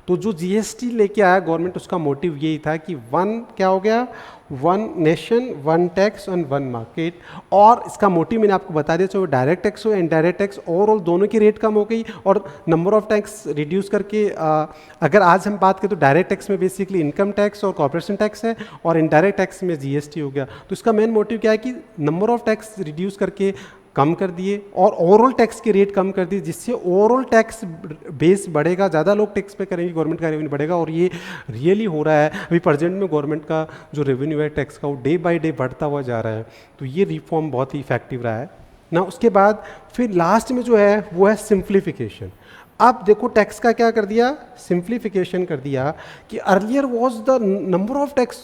तो जो जीएसटी लेके आया गवर्नमेंट, उसका मोटिव यही था कि वन क्या हो गया, one nation one tax and one market. और इसका मोटिव मैंने आपको बता दिया, चाहे वो डायरेक्ट टैक्स हो इनडायरेक्ट टैक्स, ओवरऑल दोनों की रेट कम हो गई और नंबर ऑफ टैक्स रिड्यूस करके। अगर आज हम बात करें तो डायरेक्ट टैक्स में बेसिकली इनकम टैक्स और कॉर्पोरेशन टैक्स है, और इनडायरेक्ट टैक्स में जीएसटी हो गया। तो इसका मेन मोटिव क्या है कि नंबर ऑफ टैक्स रिड्यूस करके कम कर दिए और ओवरऑल टैक्स की रेट कम कर दी, जिससे ओवरऑल टैक्स बेस बढ़ेगा, ज़्यादा लोग टैक्स पे करेंगे, गवर्नमेंट का रेवेन्यू बढ़ेगा। और ये रियली हो रहा है अभी प्रेजेंट में। गवर्नमेंट का जो रेवेन्यू है टैक्स का, वो डे बाय डे बढ़ता हुआ जा रहा है। तो ये रिफॉर्म बहुत ही इफेक्टिव रहा है ना। उसके बाद फिर लास्ट में जो है वो है सिंप्लीफिकेशन। अब देखो टैक्स का क्या कर दिया, सिंप्लीफिकेशन कर दिया कि earlier was the number of tax,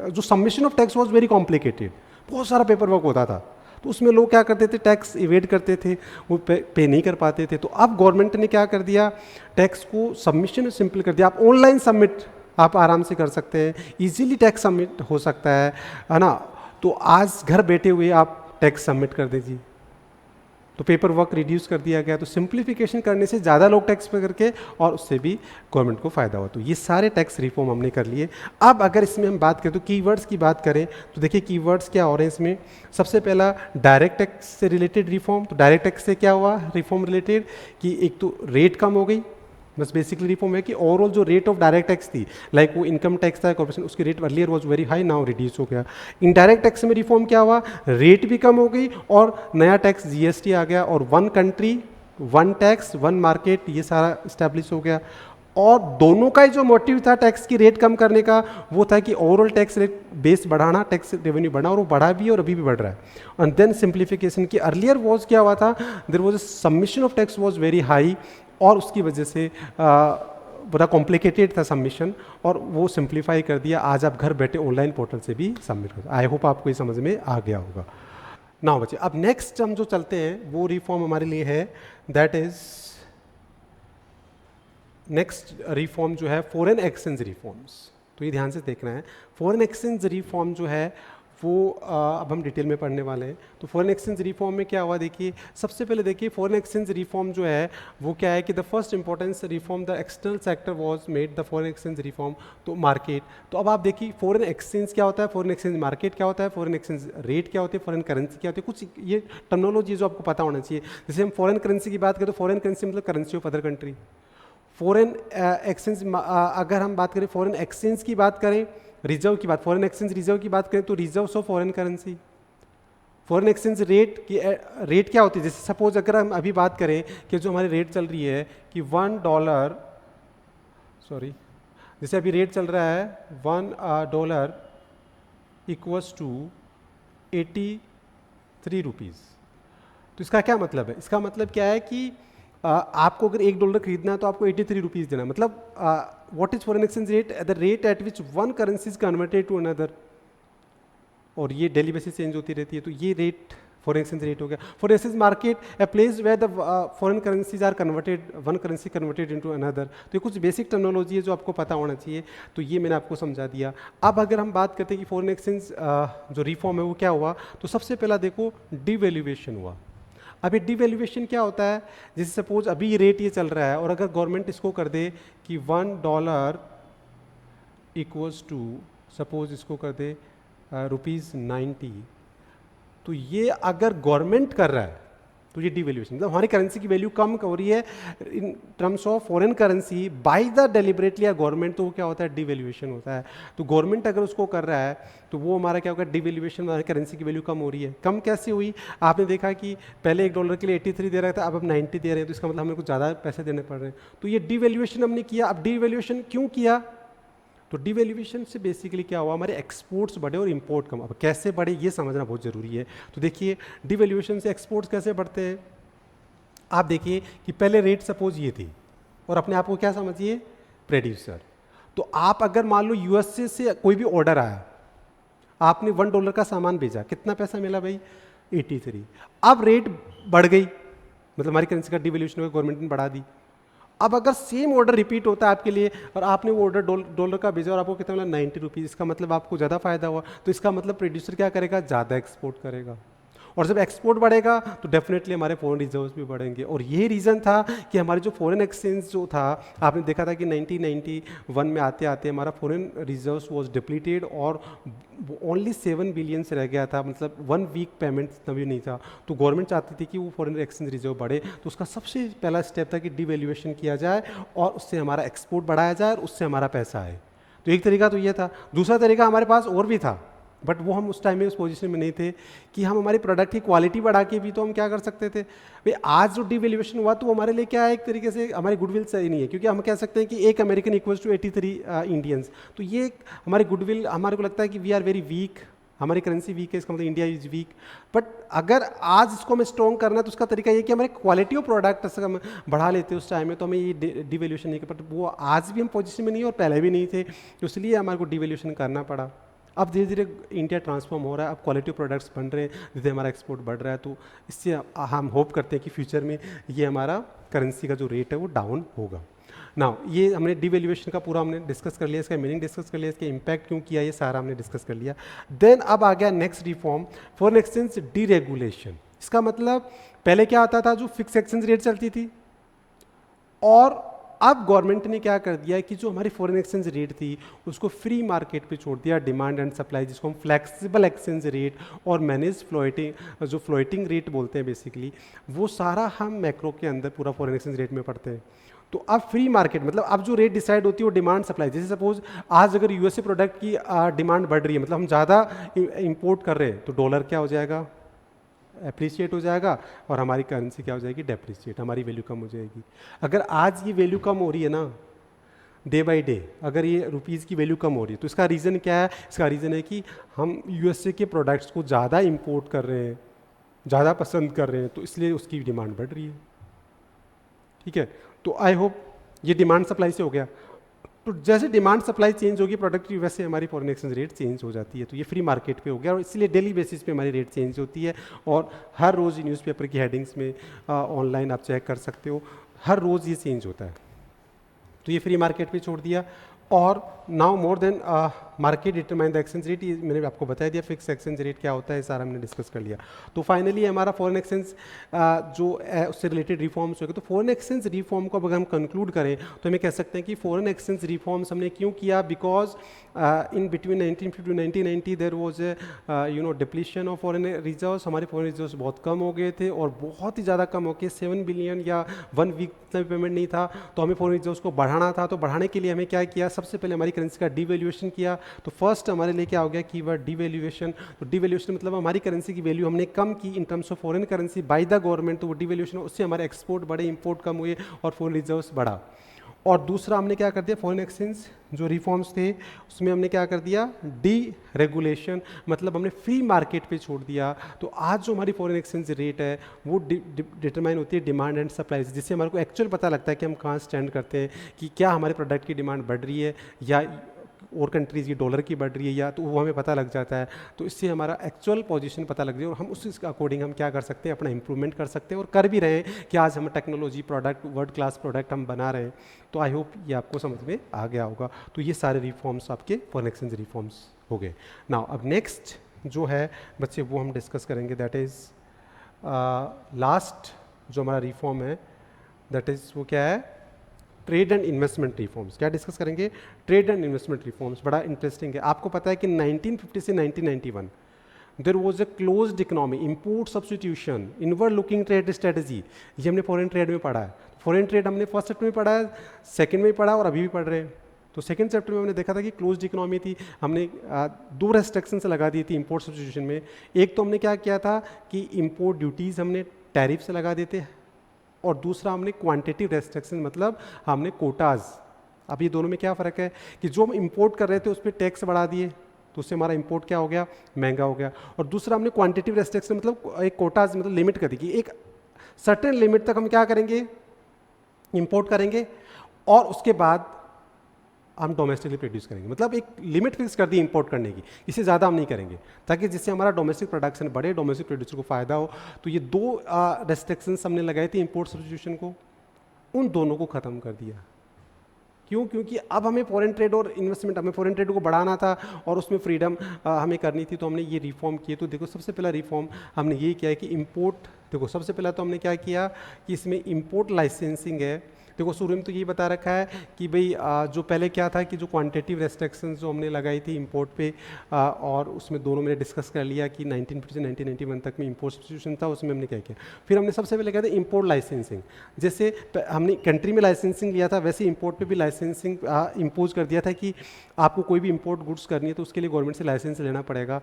जो submission of tax was very complicated, बहुत सारा पेपर वर्क होता था। तो उसमें लोग क्या करते थे, टैक्स इवेड करते थे, वो पे नहीं कर पाते थे। तो अब गवर्नमेंट ने क्या कर दिया, टैक्स को सबमिशन सिंपल कर दिया। आप ऑनलाइन सबमिट आप आराम से कर सकते हैं, इजीली टैक्स सबमिट हो सकता है ना। तो आज घर बैठे हुए आप टैक्स सबमिट कर दीजिए, तो पेपर वर्क रिड्यूस कर दिया गया। तो सिंप्लीफिकेशन करने से ज़्यादा लोग टैक्स पे करके और उससे भी गवर्नमेंट को फ़ायदा हो। तो ये सारे टैक्स रिफॉर्म हमने कर लिए। अब अगर इसमें हम बात करें तो कीवर्ड्स की बात करें तो देखिए कीवर्ड्स क्या हो रहे हैं इसमें। सबसे पहला डायरेक्ट टैक्स से रिलेटेड रिफॉर्म। तो डायरेक्ट टैक्स से क्या हुआ रिफॉर्म रिलेटेड कि एक तो रेट कम हो गई, बस बेसिकली रिफॉर्म है कि ओवरऑल जो रेट ऑफ डायरेक्ट टैक्स थी, लाइक वो इनकम टैक्स था कॉर्पोरेशन, उसकी rate earlier was very high, now reduce हो गया। इनडायरेक्ट टैक्स में रिफॉर्म क्या हुआ, रेट भी कम हो गई और नया टैक्स जीएसटी आ गया, और one country one tax one market ये सारा इस्टेब्लिश हो गया। और दोनों का ही जो मोटिव था टैक्स की रेट कम करने का, वो था कि ओवरऑल टैक्स रेट बेस बढ़ाना, टैक्स रेवेन्यू बढ़ा, और वो बढ़ा भी और अभी भी बढ़ रहा है। एंड देन सिंप्लीफिकेशन की अर्लियर वॉज क्या हुआ था, there was a submission of tax was very high, और उसकी वजह से बड़ा कॉम्प्लिकेटेड था सबमिशन, और वो सिंप्लीफाई कर दिया। आज आप घर बैठे ऑनलाइन पोर्टल से भी सबमिट कर। आई होप आपको ये समझ में आ गया होगा। ना बच्चे, अब नेक्स्ट हम जो चलते हैं वो रिफॉर्म हमारे लिए है, दैट इज नेक्स्ट रिफॉर्म जो है फॉरेन एक्सचेंज रिफॉर्म्स। तो ये ध्यान से देखना है, फॉरेन एक्सचेंज रिफॉर्म जो है वो अब हम डिटेल में पढ़ने वाले हैं। तो फॉरेन एक्सचेंज रिफॉर्म में क्या हुआ, देखिए सबसे पहले देखिए फॉरेन एक्सचेंज रिफॉर्म जो है वो क्या है कि the first importance reform the external sector was made the foreign exchange reform. तो मार्केट, तो अब आप देखिए फॉरेन एक्सचेंज क्या होता है, फॉरेन एक्सचेंज मार्केट क्या होता है, फॉरेन एक्सचेंज रेट क्या होती है, फॉरेन करेंसी क्या होती है, कुछ ये टर्मिनोलॉजी जो आपको पता होना चाहिए। जैसे हम फॉरेन करेंसी की बात करें तो फॉरेन करेंसी मतलब currency of other country. Foreign exchange अगर हम बात करें, फॉरेन एक्सचेंज की बात करें, रिजर्व की बात, फॉरेन एक्सचेंज रिजर्व की बात करें तो reserves of foreign currency. Foreign exchange rate की रेट क्या होती है, जैसे सपोज अगर हम अभी बात करें कि जो हमारी रेट चल रही है कि $1, सॉरी, जैसे अभी रेट चल रहा है $1 इक्वल्स टू 83 रुपीज़। तो इसका क्या मतलब है, इसका मतलब क्या है कि आपको अगर $1 खरीदना है तो आपको 83 रुपीज़ देना, मतलब what is foreign exchange rate, the rate at which one currency is converted to another, और ये डेली बेसिस चेंज होती रहती है। तो ये रेट फॉरेन एक्सचेंज रेट हो गया। Foreign exchange market a place where the foreign currencies are converted, one currency converted into another. तो ये कुछ बेसिक टर्मिनोलॉजी है जो आपको पता होना चाहिए, तो ये मैंने आपको समझा दिया। अब अगर हम बात करते हैं कि फॉरेन एक्सचेंज जो रिफॉर्म है वो क्या हुआ, तो सबसे पहला देखो डिवैल्यूएशन हुआ। अभी डिवैल्यूएशन क्या होता है, जैसे सपोज अभी रेट ये चल रहा है और अगर गवर्नमेंट इसको कर दे कि $1 इक्वल्स टू, सपोज इसको कर दे ₹90, तो ये अगर गवर्नमेंट कर रहा है तो ये डिवैल्यूएशन, मतलब हमारी करेंसी की वैल्यू कम हो रही है in terms of foreign currency by the deliberately या गवर्नमेंट, तो वो क्या होता है, डिवैल्यूएशन होता है। तो गवर्नमेंट अगर उसको कर रहा है तो वो हमारा क्या होगा, डिवैल्यूएशन, हमारी करेंसी की वैल्यू कम हो रही है। कम कैसे हुई, आपने देखा कि पहले $1 के लिए 83 दे रहा था, अब हम 90 दे रहे हैं, तो इसका मतलब हमें कुछ ज़्यादा पैसे देने पड़ रहे हैं। तो ये डिवैल्यूएशन हमने किया। अब डिवैल्यूएशन क्यों किया, तो डिवैल्यूएशन से बेसिकली क्या हुआ, हमारे एक्सपोर्ट्स बढ़े और इंपोर्ट कम। अब कैसे बढ़े ये समझना बहुत ज़रूरी है। तो देखिए डिवैल्यूएशन से एक्सपोर्ट्स कैसे बढ़ते हैं, आप देखिए कि पहले रेट सपोज ये थी और अपने आप को क्या समझिए, प्रोड्यूसर। तो आप अगर मान लो यूएसए से कोई भी ऑर्डर आया, आपने $1 का सामान भेजा, कितना पैसा मिला भाई, 83। अब रेट बढ़ गई, मतलब हमारी करेंसी का डिवैल्यूएशन हो, गवर्नमेंट ने बढ़ा दी। अब अगर सेम ऑर्डर रिपीट होता है आपके लिए और आपने वो ऑर्डर $1 का भेजा और आपको कितना मिला, 90 रुपीज़, इसका मतलब आपको ज़्यादा फायदा हुआ। तो इसका मतलब प्रोड्यूसर क्या करेगा, ज़्यादा एक्सपोर्ट करेगा, और जब एक्सपोर्ट बढ़ेगा तो डेफिनेटली हमारे फॉरेन रिजर्व्स भी बढ़ेंगे। और ये रीज़न था कि हमारे जो फॉरेन एक्सचेंज जो था, आपने देखा था कि 1991 में आते आते हमारा फॉरेन रिजर्व्स वाज डिप्लीटेड और ओनली 7 बिलियन से रह गया था, मतलब 1 वीक पेमेंट तभी नहीं था। तो गवर्नमेंट चाहती थी कि वो फॉरेन एक्सचेंज रिजर्व बढ़े, तो उसका सबसे पहला स्टेप था कि डिवैल्यूएशन किया जाए और उससे हमारा एक्सपोर्ट बढ़ाया जाए और उससे हमारा पैसा आए। तो एक तरीका तो ये था। दूसरा तरीका हमारे पास और भी था, बट वो हम उस टाइम में उस पोजीशन में नहीं थे कि हम हमारी प्रोडक्ट की क्वालिटी बढ़ा के भी तो हम क्या कर सकते थे भाई। आज जो डिवैल्यूएशन हुआ तो वो हमारे लिए क्या है, एक तरीके से हमारी गुडविल सही नहीं है, क्योंकि हम कह सकते हैं कि एक अमेरिकन इक्वल्स टू 83 इंडियंस। तो ये हमारी गुडविल, हमारे को लगता है कि वी आर वेरी वीक, हमारी करेंसी वीक है, इसका मतलब इंडिया इज वीक। बट अगर आज इसको हमें स्ट्रॉन्ग करना है तो उसका तरीका ये कि हमारे क्वालिटी ऑफ प्रोडक्ट से हम बढ़ा लेते हैं उस टाइम में, तो हमें ये डिवैल्यूएशन नहीं कर, बट वो आज भी हम पोजीशन में नहीं और पहले भी नहीं थे, तो इसलिए हमारे को डिवैल्यूएशन करना पड़ा। अब धीरे धीरे इंडिया ट्रांसफॉर्म हो रहा है, अब क्वालिटी प्रोडक्ट्स बन रहे हैं, धीरे हमारा एक्सपोर्ट बढ़ रहा है, तो इससे हम होप करते हैं कि फ्यूचर में ये हमारा करेंसी का जो रेट है वो डाउन होगा। नाउ ये हमने डिवैल्यूएशन का पूरा हमने डिस्कस कर लिया, इसका मीनिंग डिस्कस कर लिया, इसका इम्पैक्ट क्यों किया, ये सारा हमने डिस्कस कर लिया। देन अब आ गया next reform, foreign exchange deregulation. इसका मतलब पहले क्या आता था, जो फिक्स एक्सचेंज रेट चलती थी, और अब गवर्नमेंट ने क्या कर दिया कि जो हमारी फॉरेन एक्सचेंज रेट थी उसको फ्री मार्केट पे छोड़ दिया, डिमांड एंड सप्लाई, जिसको हम फ्लेक्सिबल एक्सचेंज रेट और मैनेज फ्लोटिंग, जो फ्लोटिंग रेट बोलते हैं बेसिकली, वो सारा हम मैक्रो के अंदर पूरा फॉरेन एक्सचेंज रेट में पढ़ते हैं। तो अब फ्री मार्केट मतलब अब जो रेट डिसाइड होती है वो डिमांड सप्लाई, जैसे सपोज आज अगर यूएसए प्रोडक्ट की डिमांड बढ़ रही है, मतलब हम ज़्यादा इंपोर्ट कर रहे हैं, तो डॉलर क्या हो जाएगा, एप्रिशिएट हो जाएगा, और हमारी करेंसी क्या हो जाएगी, डेप्रिशिएट, हमारी वैल्यू कम हो जाएगी। अगर आज ये वैल्यू कम हो रही है ना, डे बाय डे अगर ये रुपीज़ की वैल्यू कम हो रही है, तो इसका रीज़न क्या है, इसका रीज़न है कि हम यूएसए के प्रोडक्ट्स को ज़्यादा इंपोर्ट कर रहे हैं, ज़्यादा पसंद कर रहे हैं, तो इसलिए उसकी डिमांड बढ़ रही है। ठीक है, तो आई होप ये डिमांड सप्लाई से हो गया। तो जैसे डिमांड सप्लाई चेंज होगी प्रोडक्ट की, वैसे हमारी फॉरेन एक्सचेंज रेट चेंज हो जाती है। तो ये फ्री मार्केट पे हो गया, और इसलिए डेली बेसिस पे हमारी रेट चेंज होती है, और हर रोज़ न्यूज़पेपर की हेडिंग्स में ऑनलाइन आप चेक कर सकते हो, हर रोज़ ये चेंज होता है। तो ये फ्री मार्केट पे छोड़ दिया। और now more than market determine the exchange rate, ये मैंने आपको बता दिया फिक्स एक्सचेंज रेट क्या होता है, सारा हमने डिस्कस कर लिया। तो फाइनली हमारा फॉरेन एक्सचेंज जो है उससे रिलेटेड रिफॉर्म्स हो गए। तो फॉरेन एक्सचेंज रिफॉर्म को अगर हम कंक्लूड करें तो हमें कह सकते हैं कि फॉरेन एक्सचेंज रिफॉर्म्स हमने क्यों किया, because in between 1950 to 1990 there was a depletion of foreign reserves, हमारे फॉरेन रिजर्व्स बहुत कम हो गए थे और बहुत ही ज़्यादा कम हो गए, 7 बिलियन या 1 वीक इतना भी पेमेंट नहीं था। तो हमें फॉरेन रिजर्व्स को बढ़ाना था, तो बढ़ाने के लिए हमें क्या किया, सबसे पहले हमारी करेंसी का डिवैल्यूएशन किया। तो फर्स्ट हमारे लिए क्या हो गया, कीवर्ड डिवैल्यूएशन। तो डिवैल्यूएशन मतलब हमारी करेंसी की वैल्यू हमने कम की in terms of foreign currency by the government, तो वो डिवैल्यूएशन, उससे हमारे एक्सपोर्ट बढ़े, इंपोर्ट कम हुए और फॉरेन रिजर्व्स बढ़ा। और दूसरा हमने क्या कर दिया, फॉरेन एक्सचेंज जो रिफॉर्म्स थे उसमें हमने क्या कर दिया, डी रेगुलेशन, मतलब हमने फ्री मार्केट पे छोड़ दिया। तो आज जो हमारी फॉरेन एक्सचेंज रेट है वो डिटरमाइन होती है डिमांड एंड सप्लाई से, जिससे हमारे को एक्चुअल पता लगता है कि हम कहाँ स्टैंड करते हैं, कि क्या हमारे प्रोडक्ट की डिमांड बढ़ रही है या और कंट्रीज़ की डॉलर की बढ़ रही है, या तो वो हमें पता लग जाता है। तो इससे हमारा एक्चुअल पोजीशन पता लग जाए और हम उस अकॉर्डिंग हम क्या कर सकते हैं, अपना इंप्रूवमेंट कर सकते हैं और कर भी रहे हैं कि आज हम technology product world class product हम बना रहे हैं। तो आई होप ये आपको समझ में आ गया होगा। तो ये सारे रिफॉर्म्स आपके फॉरेन एक्सचेंज रिफॉर्म्स हो गए। नाउ अब नेक्स्ट जो है बच्चे वो हम डिस्कस करेंगे, दैट इज़ लास्ट जो हमारा रिफॉर्म है, दैट इज़ वो क्या है, ट्रेड एंड इन्वेस्टमेंट रिफॉर्म्स। क्या डिस्कस करेंगे, ट्रेड एंड इन्वेस्टमेंट रिफॉर्म्स। बड़ा इंटरेस्टिंग है। आपको पता है कि 1950 से 1991 there was a closed economy, import substitution, inward looking trade strategy, ये हमने फॉरेन ट्रेड में पढ़ा है। फॉरेन ट्रेड हमने फर्स्ट चैप्टर में पढ़ा है, सेकंड में पढ़ा और अभी भी पढ़ रहे हैं। तो सेकंड चैप्टर में हमने देखा था कि क्लोज्ड इकोनॉमी थी, हमने दो रेस्ट्रिक्शंस लगा दी थी इंपोर्ट सब्स्टिट्यूशन में। एक तो हमने क्या किया था कि इंपोर्ट ड्यूटीज़ हमने टैरिफ से लगा देते, और दूसरा हमने क्वांटिटी रेस्ट्रिक्शन, मतलब हमने कोटाज। अब ये दोनों में क्या फ़र्क है कि जो हम इंपोर्ट कर रहे थे उस पर टैक्स बढ़ा दिए, तो उससे हमारा इंपोर्ट क्या हो गया, महंगा हो गया। और दूसरा हमने क्वांटिटी रेस्ट्रिक्शन, मतलब एक कोटाज, मतलब लिमिट कर दी कि एक सर्टेन लिमिट तक हम क्या करेंगे, इंपोर्ट करेंगे और उसके बाद हम डोमेस्टिकली प्रोड्यूस करेंगे। मतलब एक लिमिट फिक्स कर दी इंपोर्ट करने की, इससे ज़्यादा हम नहीं करेंगे, ताकि जिससे हमारा डोमेस्टिक प्रोडक्शन बढ़े, डोमेस्टिक प्रोड्यूसर को फ़ायदा हो। तो ये दो रेस्ट्रिक्शंस हमने लगाए थे इंपोर्ट सब्स्टिट्यूशन को, उन दोनों को ख़त्म कर दिया। क्यों? क्योंकि अब हमें फॉरेन ट्रेड और इन्वेस्टमेंट, हमें फॉरेन ट्रेड को बढ़ाना था और उसमें फ्रीडम हमें करनी थी। तो हमने ये रिफॉर्म किए। तो देखो सबसे पहला रिफॉर्म हमने ये किया है कि इंपोर्ट, देखो सबसे पहला तो हमने क्या किया कि इसमें इंपोर्ट लाइसेंसिंग है। देखो शुरू में तो ये बता रखा है कि भाई जो पहले क्या था कि जो क्वांटिटिव रेस्ट्रिक्शंस जो हमने लगाई थी इंपोर्ट पे, और उसमें दोनों में डिस्कस कर लिया कि 1950 से 1991 तक में इंपोर्ट सब्स्टिट्यूशन था, उसमें हमने क्या किया। फिर हमने सबसे पहले क्या था, इंपोर्ट लाइसेंसिंग। जैसे हमने कंट्री में लाइसेंसिंग लिया था, वैसे इंपोर्ट पे भी लाइसेंसिंग इम्पोज कर दिया था कि आपको कोई भी इंपोर्ट गुड्स करनी है तो उसके लिए गवर्नमेंट से लाइसेंस लेना पड़ेगा।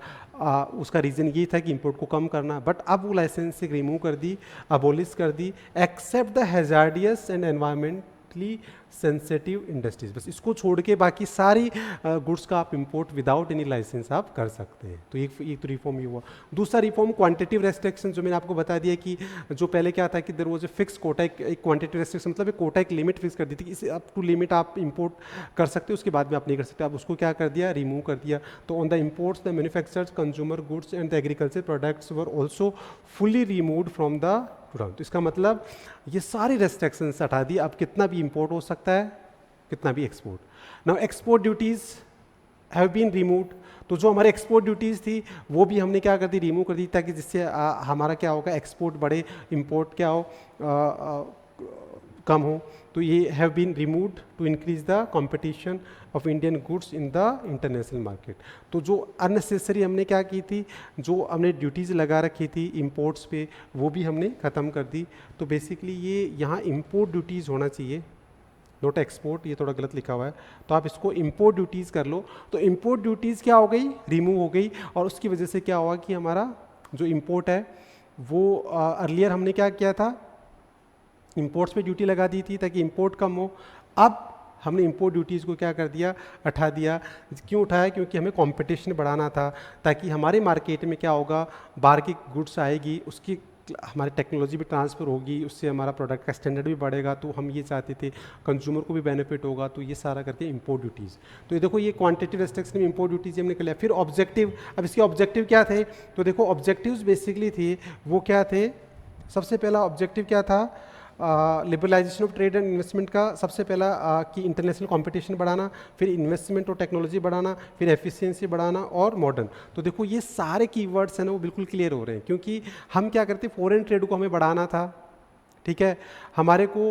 उसका रीज़न ये था कि इंपोर्ट को कम करना। बट अब वो लाइसेंसिंग रिमूव कर दी, अबोलिश कर दी, except the hazardous and environmentally sensitive industries. बस इसको छोड़ के बाकी सारी गुड्स का आप इंपोर्ट विदाउट एनी लाइसेंस आप कर सकते हैं। तो एक तो रिफॉर्म ये हुआ। दूसरा रिफॉर्म क्वांटिटिव रेस्ट्रिक्शन, जो मैंने आपको बता दिया कि जो पहले क्या था कि there was a fix quota, एक क्वांटिटिव रेस्ट्रिक्शन मतलब एक कोटा, एक लिमिट फिक्स कर दी थी कि इसे अप टू लिमिट आप इंपोर्ट कर सकते हो, उसके बाद में आप नहीं कर सकते। आप उसको क्या कर दिया, रिमूव कर दिया। तो on the imports the manufactured consumer goods and the agriculture products were also fully removed from the program. तो इसका मतलब ये सारी रेस्ट्रिक्शंस हटा दी। अब कितना भी इंपोर्ट हो सकता है, कितना भी export. Now export duties have been removed. तो जो हमारे एक्सपोर्ट ड्यूटीज़ थी वो भी हमने क्या कर दी, रिमूव कर दी, ताकि जिससे हमारा क्या होगा, एक्सपोर्ट बढ़े, इंपोर्ट क्या हो, कम हो। तो ये have been removed to increase the competition of Indian goods in the international market. तो जो अननेसेसरी हमने क्या की थी, जो हमने ड्यूटीज़ लगा रखी थी इंपोर्ट्स पे, वो भी हमने ख़त्म कर दी। तो बेसिकली ये यहाँ इंपोर्ट ड्यूटीज़ होना चाहिए, नोट एक्सपोर्ट, ये थोड़ा गलत लिखा हुआ है, तो आप इसको इंपोर्ट ड्यूटीज़ कर लो। तो इंपोर्ट ड्यूटीज़ क्या हो गई, रिमूव हो गई। और उसकी वजह से क्या हुआ कि हमारा जो इंपोर्ट है वो अर्लियर हमने क्या किया था, इंपोर्ट्स पे ड्यूटी लगा दी थी ताकि इंपोर्ट कम हो। अब हमने इंपोर्ट ड्यूटीज़ को क्या कर दिया, उठा दिया। क्यों उठाया, क्योंकि हमें कंपटीशन बढ़ाना था, ताकि हमारे मार्केट में क्या होगा, बाहर की गुड्स आएगी, उसकी हमारी टेक्नोलॉजी भी ट्रांसफ़र होगी, उससे हमारा प्रोडक्ट का स्टैंडर्ड भी बढ़ेगा। तो हम ये चाहते थे, कंज्यूमर को भी बेनिफिट होगा। तो ये सारा करके इंपोर्ट ड्यूटीज़। तो ये देखो, ये क्वांटिटी रेस्ट्रिक्शन में इंपोर्ट ड्यूटीज़ हमने कर लिया। फिर ऑब्जेक्टिव, अब इसके ऑब्जेक्टिव क्या थे, तो देखो ऑब्जेक्टिव्स बेसिकली थे वो क्या थे, सबसे पहला ऑब्जेक्टिव क्या था, liberalisation of trade and investment का सबसे पहला कि इंटरनेशनल कंपटीशन बढ़ाना, फिर इन्वेस्टमेंट और टेक्नोलॉजी बढ़ाना, फिर एफिशिएंसी बढ़ाना और मॉडर्न। तो देखो ये सारे कीवर्ड्स हैं ना वो बिल्कुल क्लियर हो रहे हैं, क्योंकि हम क्या करते, फॉरेन ट्रेड को हमें बढ़ाना था, ठीक है। हमारे को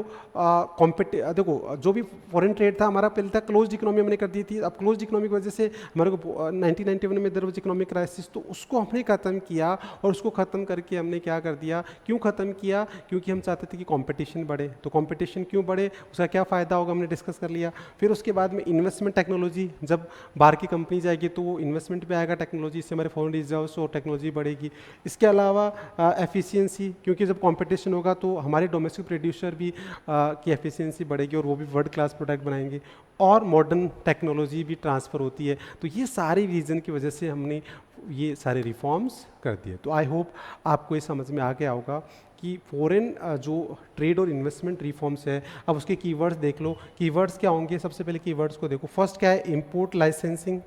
देखो जो भी फॉरेन ट्रेड था हमारा पहले था क्लोज्ड इकोनॉमी हमने कर दी थी। अब क्लोज्ड इकोनॉमी की वजह से हमारे को 1991 में देयर वाज इकोनॉमिक क्राइसिस, तो उसको हमने ख़त्म किया। और उसको ख़त्म करके हमने क्या कर दिया, क्यों ख़त्म किया, क्योंकि हम चाहते थे कि कंपटीशन बढ़े। तो कंपटीशन क्यों बढ़े, उसका क्या फ़ायदा होगा हमने डिस्कस कर लिया। फिर उसके बाद में इन्वेस्टमेंट टेक्नोलॉजी, जब बाहर की कंपनी जाएगी तो वो इन्वेस्टमेंट पे आएगा टेक्नोलॉजी, इससे हमारे फॉरेन रिजर्व्स और टेक्नोलॉजी बढ़ेगी। इसके अलावा एफिशिएंसी, क्योंकि जब कंपटीशन होगा तो हमारे डोमेस्टिक प्रोड्यूसर भी की एफिशिएंसी बढ़ेगी और वो भी वर्ल्ड क्लास प्रोडक्ट बनाएंगे। और मॉडर्न टेक्नोलॉजी भी ट्रांसफ़र होती है। तो ये सारे रीज़न की वजह से हमने ये सारे रिफॉर्म्स कर दिए। तो आई होप आपको ये समझ में आ गया होगा कि फॉरेन जो ट्रेड और इन्वेस्टमेंट रिफॉर्म्स है। अब उसके कीवर्ड्स देख लो। कीवर्ड्स क्या होंगे, सबसे पहले कीवर्ड्स को देखो। फर्स्ट क्या है, import licensing.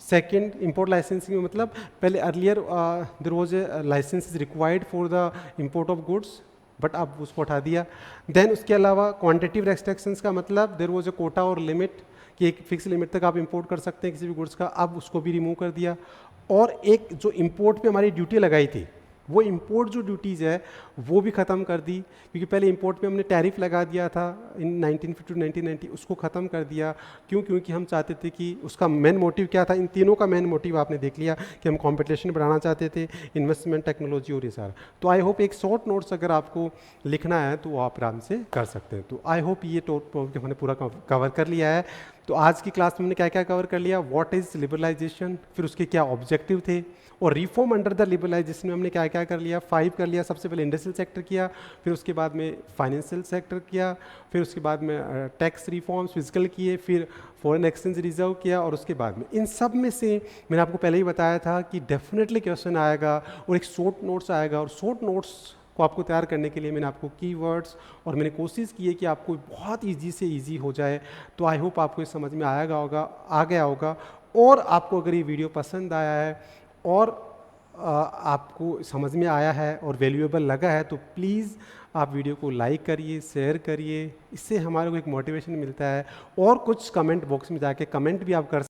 Second, import licensing में मतलब पहले earlier there was a licence is required for the import of goods, but अब उसको हटा दिया। देन उसके अलावा क्वांटिटिव रेस्ट्रिक्शंस का मतलब देयर वाज ए कोटा और लिमिट, कि एक फिक्स लिमिट तक आप इंपोर्ट कर सकते हैं किसी भी गुड्स का, अब उसको भी रिमूव कर दिया। और एक जो इंपोर्ट पे हमारी ड्यूटी लगाई थी, वो इंपोर्ट जो ड्यूटीज़ है वो भी ख़त्म कर दी, क्योंकि पहले इंपोर्ट पे हमने टैरिफ लगा दिया था इन 1950 टू 1990, उसको ख़त्म कर दिया। क्यों, क्योंकि हम चाहते थे कि उसका मेन मोटिव क्या था, इन तीनों का मेन मोटिव आपने देख लिया कि हम कंपटीशन बढ़ाना चाहते थे, इन्वेस्टमेंट, टेक्नोलॉजी और ये सारा। तो आई होप एक शॉर्ट नोट्स अगर आपको लिखना है तो वो आप आराम से कर सकते हैं। तो आई होप ये टॉपिक हमने पूरा कवर कर लिया है। तो आज की क्लास में हमने क्या क्या कवर कर लिया, व्हाट इज़ लिबरलाइजेशन, फिर उसके क्या ऑब्जेक्टिव थे, और रिफॉर्म अंडर द लिबरलाइजेशन में हमने क्या क्या कर लिया, 5 कर लिया। सबसे पहले इंडस्ट्रियल सेक्टर किया, फिर उसके बाद में फाइनेंशियल सेक्टर किया, फिर उसके बाद में टैक्स रिफॉर्म्स फिजिकल किए, फिर फॉरेन एक्सचेंज रिजर्व किया, और उसके बाद में इन सब में से मैंने आपको पहले ही बताया था कि डेफिनेटली क्वेश्चन आएगा और एक शॉर्ट नोट्स आएगा। और शॉर्ट नोट्स को आपको तैयार करने के लिए मैंने आपको कीवर्ड्स और मैंने कोशिश की है कि आपको बहुत ईजी से ईजी हो जाए। तो आई होप आपको ये समझ में आ गया होगा। और आपको अगर ये वीडियो पसंद आया है और आपको समझ में आया है और वैल्यूएबल लगा है तो प्लीज़ आप वीडियो को लाइक करिए, शेयर करिए, इससे हमारे को एक मोटिवेशन मिलता है। और कुछ कमेंट बॉक्स में जाके कमेंट भी आप कर